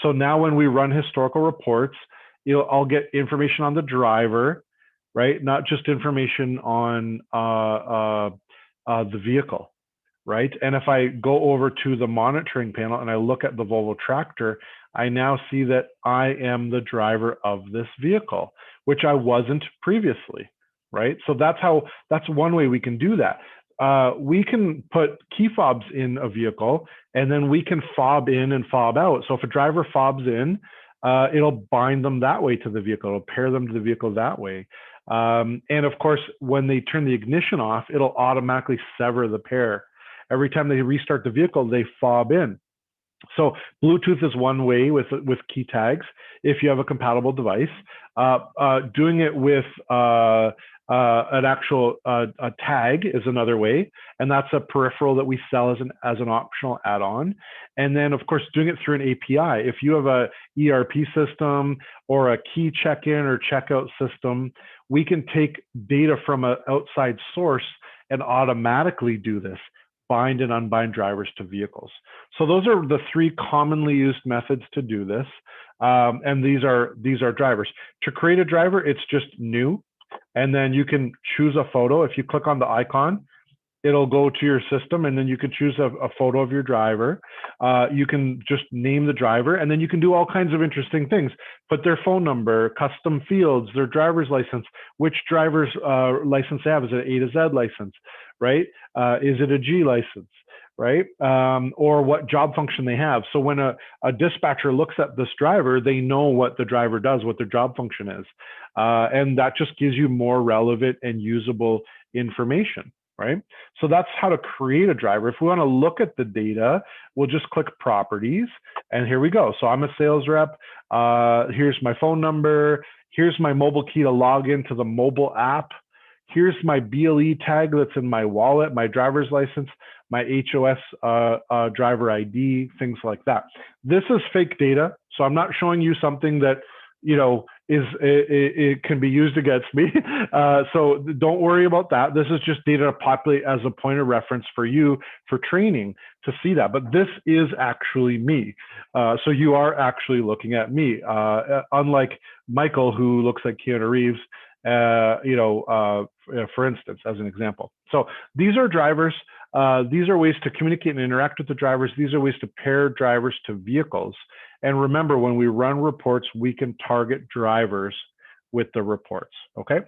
So now when we run historical reports, I'll get information on the driver, right? Not just information on the vehicle, right? And if I go over to the monitoring panel and I look at the Volvo tractor, I now see that I am the driver of this vehicle, which I wasn't previously, right? So that's one way we can do that. We can put key fobs in a vehicle, and then we can fob in and fob out. So if a driver fobs in, it'll bind them that way to the vehicle. It'll pair them to the vehicle that way. And of course, when they turn the ignition off, it'll automatically sever the pair. Every time they restart the vehicle, they fob in. So Bluetooth is one way with key tags if you have a compatible device. Doing it with an actual a tag is another way, and that's a peripheral that we sell as an optional add-on. And then, of course, doing it through an API. If you have a ERP system or a key check-in or checkout system, we can take data from an outside source and automatically do this, bind and unbind drivers to vehicles. So those are the 3 commonly used methods to do this. And these are drivers. To create a driver, it's just new. And then you can choose a photo. If you click on the icon, it'll go to your system, and then you can choose a photo of your driver. You can just name the driver, and then you can do all kinds of interesting things. Put their phone number, custom fields, their driver's license, which driver's license they have. Is it an A to Z license, right? Is it a G license, right? Or what job function they have. So when a dispatcher looks at this driver, they know what the driver does, what their job function is. And that just gives you more relevant and usable information. right? So that's how to create a driver. If we want to look at the data, we'll just click properties, and here we go. So I'm a sales rep. Here's my phone number. Here's my mobile key to log into the mobile app. Here's my BLE tag that's in my wallet, my driver's license, my HOS driver ID, things like that. This is fake data, so I'm not showing you something that, you know, it can be used against me. So don't worry about that. This is just data to populate as a point of reference for you for training to see that. But this is actually me. So you are actually looking at me, unlike Michael, who looks like Keanu Reeves, for instance, as an example. So these are drivers. These are ways to communicate and interact with the drivers. These are ways to pair drivers to vehicles. And remember, when we run reports, we can target drivers with the reports, okay?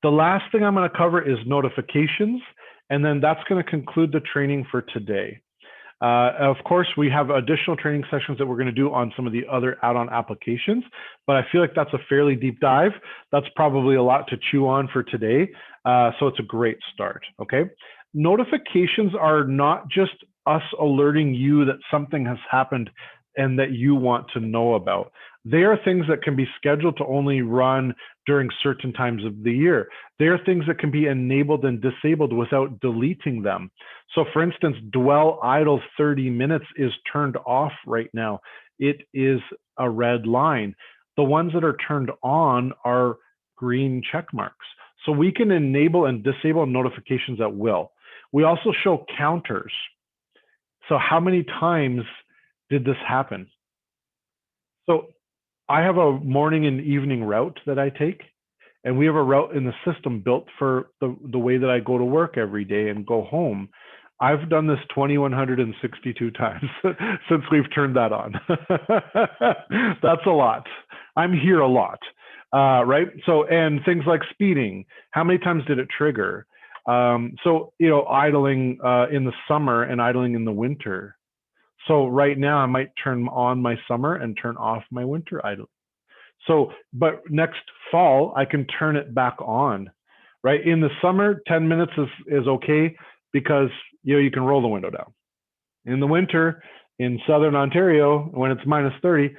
The last thing I'm going to cover is notifications, and then that's going to conclude the training for today. Of course, we have additional training sessions that we're going to do on some of the other add-on applications, but I feel like that's a fairly deep dive. That's probably a lot to chew on for today, so it's a great start, okay? Notifications are not just us alerting you that something has happened and that you want to know about. They are things that can be scheduled to only run during certain times of the year. They are things that can be enabled and disabled without deleting them. So for instance, dwell idle 30 minutes is turned off right now. It is a red line. The ones that are turned on are green check marks. So we can enable and disable notifications at will. We also show counters. So how many times did this happen? So I have a morning and evening route that I take, and we have a route in the system built for the way that I go to work every day and go home. I've done this 2,162 times since we've turned that on. That's a lot. I'm here a lot, right? So, and things like speeding, how many times did it trigger? So, you know, idling in the summer and idling in the winter. So right now I might turn on my summer and turn off my winter idling. So, but next fall, I can turn it back on, right? In the summer, 10 minutes is okay because, you know, you can roll the window down. In the winter, in Southern Ontario, when it's minus 30,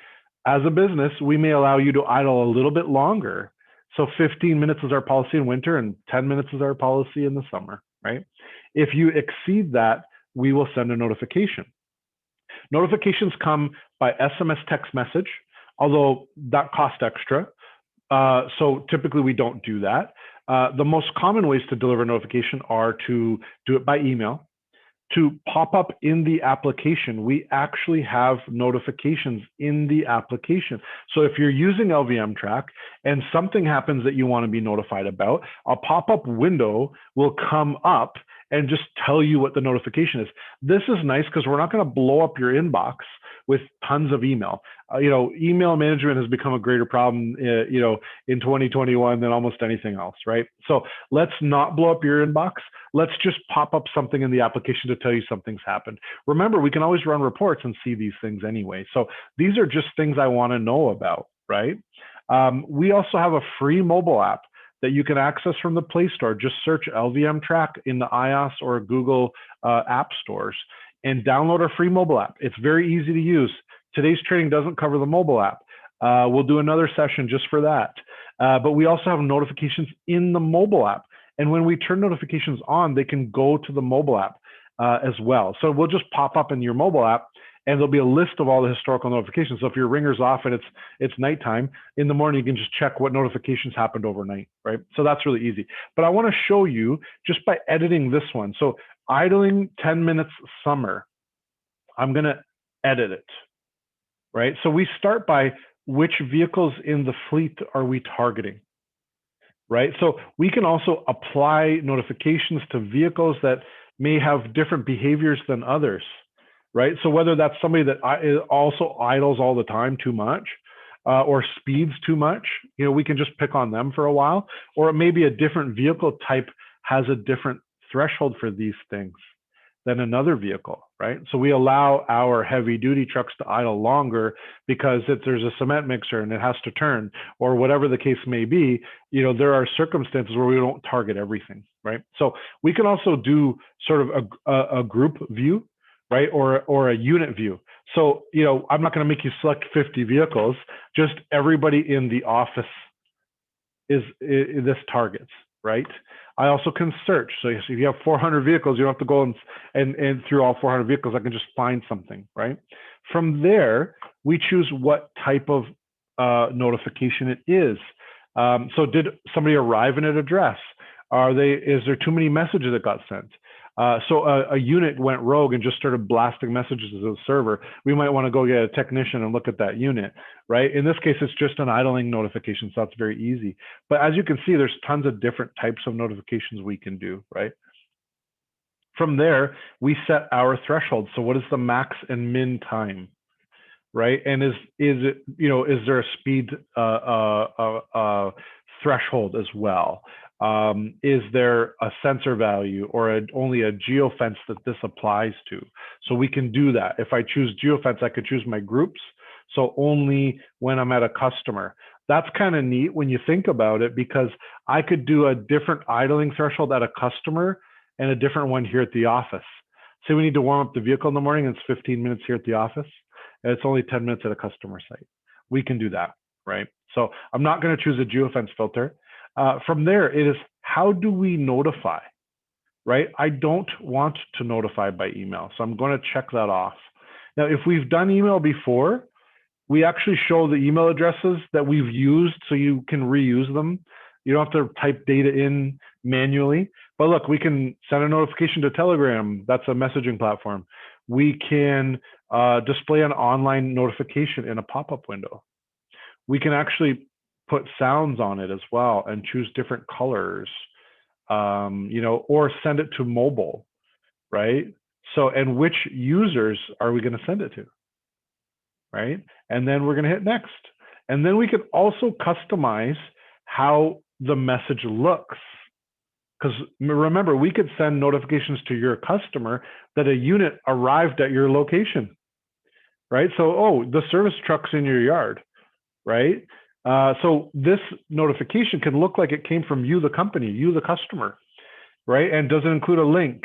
as a business, we may allow you to idle a little bit longer. So 15 minutes is our policy in winter and 10 minutes is our policy in the summer, right? If you exceed that, we will send a notification. Notifications come by SMS text message, although that costs extra. So typically we don't do that. The most common ways to deliver notification are to do it by email. To pop up in the application, we actually have notifications in the application. So if you're using LVM Track and something happens that you want to be notified about, a pop-up window will come up and just tell you what the notification is. This is nice because we're not going to blow up your inbox with tons of email. You know, email management has become a greater problem, you know, in 2021 than almost anything else, right? So let's not blow up your inbox. Let's just pop up something in the application to tell you something's happened. Remember, we can always run reports and see these things anyway. So these are just things I want to know about, right? We also have a free mobile app that you can access from the Play Store. Just search LVM Track in the iOS or Google app stores and download our free mobile app. It's very easy to use. Today's training doesn't cover the mobile app. We'll do another session just for that. But we also have notifications in the mobile app. And when we turn notifications on, they can go to the mobile app as well. So we'll just pop up in your mobile app and there'll be a list of all the historical notifications. So if your ringer's off and it's nighttime, in the morning, you can just check what notifications happened overnight, right? So that's really easy. But I want to show you just by editing this one. So idling 10 minutes summer, I'm going to edit it, right? So we start by which vehicles in the fleet are we targeting, right? So we can also apply notifications to vehicles that may have different behaviors than others, right? So whether that's somebody that also idles all the time too much or speeds too much, you know, we can just pick on them for a while, or it may be a different vehicle type has a different threshold for these things, than another vehicle, right? So we allow our heavy duty trucks to idle longer because if there's a cement mixer and it has to turn or whatever the case may be, there are circumstances where we don't target everything, right? So we can also do sort of a group view, right? Or a unit view. So, I'm not going to make you select 50 vehicles, just everybody in the office is this targets, right? I also can search. So if you have 400 vehicles, you don't have to go and through all 400 vehicles. I can just find something, right? From there, we choose what type of notification it is. So did somebody arrive in an address? Is there too many messages that got sent? So a unit went rogue and just started blasting messages to the server. We might want to go get a technician and look at that unit, right? In this case, it's just an idling notification, so that's very easy. But as you can see, there's tons of different types of notifications we can do, right? From there, we set our threshold. So what is the max and min time, right? And is there a speed threshold as well? Is there a sensor value or only a geofence that this applies to? So we can do that. If I choose geofence, I could choose my groups. So only when I'm at a customer. That's kind of neat when you think about it, because I could do a different idling threshold at a customer and a different one here at the office. Say we need to warm up the vehicle in the morning, and it's 15 minutes here at the office, and it's only 10 minutes at a customer site. We can do that, right? So I'm not going to choose a geofence filter. From there, it is how do we notify, right? I don't want to notify by email, so I'm going to check that off. Now, if we've done email before, we actually show the email addresses that we've used so you can reuse them. You don't have to type data in manually. But look, we can send a notification to Telegram. That's a messaging platform. We can display an online notification in a pop-up window. We can actually put sounds on it as well and choose different colors, or send it to mobile, right? So, and which users are we going to send it to, right? And then we're going to hit next. And then we could also customize how the message looks. Because remember, we could send notifications to your customer that a unit arrived at your location, right? So, oh, the service truck's in your yard, right? So this notification can look like it came from you, the company, you, the customer, right? And does it include a link?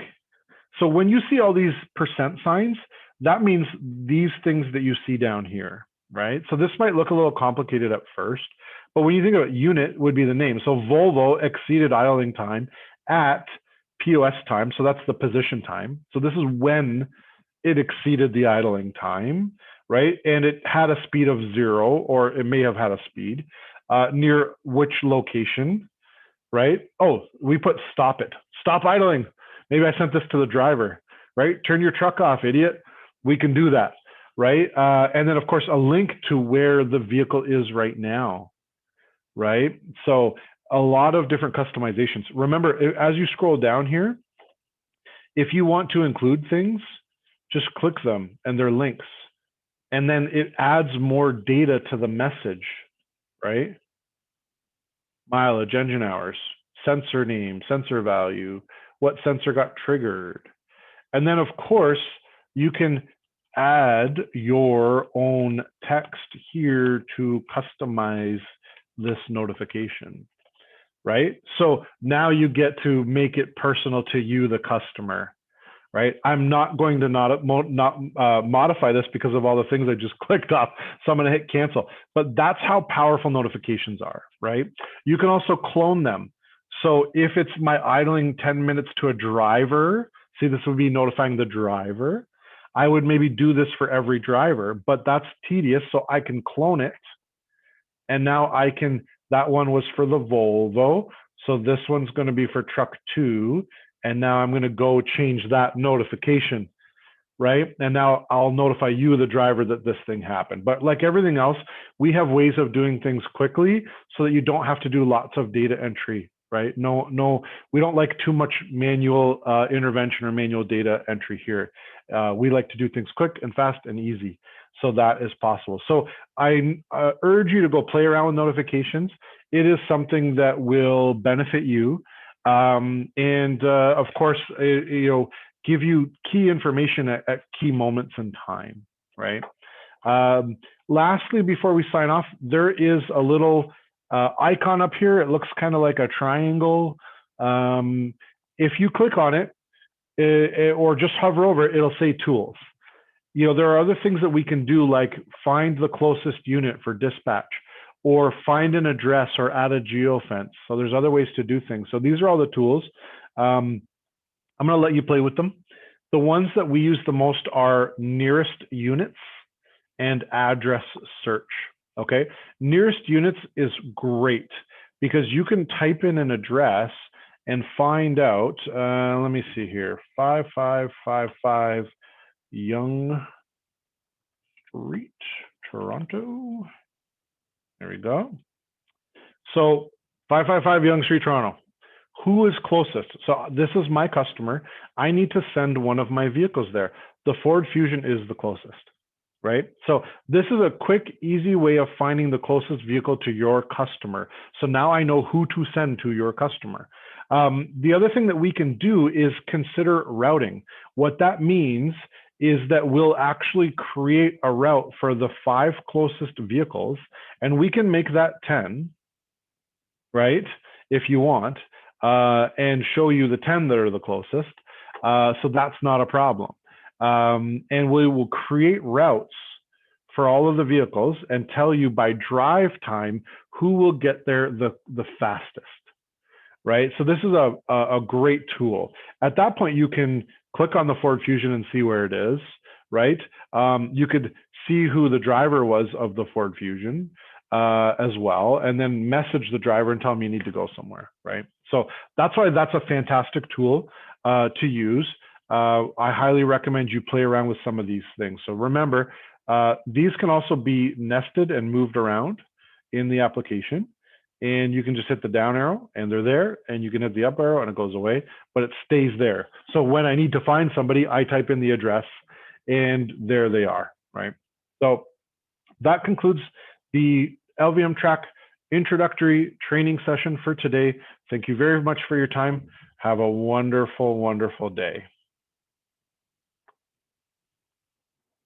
So when you see all these percent signs, that means these things that you see down here, right? So this might look a little complicated at first, but when you think about unit would be the name. So Volvo exceeded idling time at POS time. So that's the position time. So this is when it exceeded the idling time, right? And it had a speed of 0, or it may have had a speed near which location, right? Oh, we put stop it. Stop idling. Maybe I sent this to the driver, right? Turn your truck off, idiot. We can do that, right? And then, of course, a link to where the vehicle is right now, right? So a lot of different customizations. Remember, as you scroll down here, if you want to include things, just click them and they're links. And then it adds more data to the message, right? Mileage, engine hours, sensor name, sensor value, what sensor got triggered. And then, of course, you can add your own text here to customize this notification, right? So now you get to make it personal to you, the customer, right? I'm not going to not modify this because of all the things I just clicked off. So I'm going to hit cancel. But that's how powerful notifications are, right? You can also clone them. So if it's my idling 10 minutes to a driver, see, this would be notifying the driver. I would maybe do this for every driver, but that's tedious. So I can clone it. And now I can, that one was for the Volvo. So this one's going to be for truck 2. And now I'm going to go change that notification, right? And now I'll notify you, the driver, that this thing happened. But like everything else, we have ways of doing things quickly so that you don't have to do lots of data entry, right? No, we don't like too much manual intervention or manual data entry here. We like to do things quick and fast and easy. So that is possible. So I urge you to go play around with notifications. It is something that will benefit you. Of course, give you key information at key moments in time, right? Lastly, before we sign off, there is a little icon up here. It looks kind of like a triangle. If you click on it, or just hover over it, it'll say tools. There are other things that we can do, like find the closest unit for dispatch, or find an address, or add a geofence. So there's other ways to do things. So these are all the tools. I'm going to let you play with them. The ones that we use the most are nearest units and address search. Okay, nearest units is great because you can type in an address and find out, let me see here, 5555 Yonge Street, Toronto. There we go. So 555 Yonge Street, Toronto. Who is closest? So this is my customer. I need to send one of my vehicles there. The Ford Fusion is the closest, right? So this is a quick, easy way of finding the closest vehicle to your customer. So now I know who to send to your customer. The other thing that we can do is consider routing. What that means is that we'll actually create a route for the 5 closest vehicles, and we can make that 10, right, if you want, and show you the 10 that are the closest. So that's not a problem. And we will create routes for all of the vehicles and tell you by drive time who will get there the fastest, right? So this is a great tool. At that point, you can click on the Ford Fusion and see where it is, right? You could see who the driver was of the Ford Fusion as well, and then message the driver and tell them you need to go somewhere, right? So that's why that's a fantastic tool to use. I highly recommend you play around with some of these things. So remember, these can also be nested and moved around in the application. And you can just hit the down arrow and they're there, and you can hit the up arrow and it goes away, but it stays there. So when I need to find somebody, I type in the address and there they are, right? So that concludes the LVM Track introductory training session for today. Thank you very much for your time. Have a wonderful, wonderful day.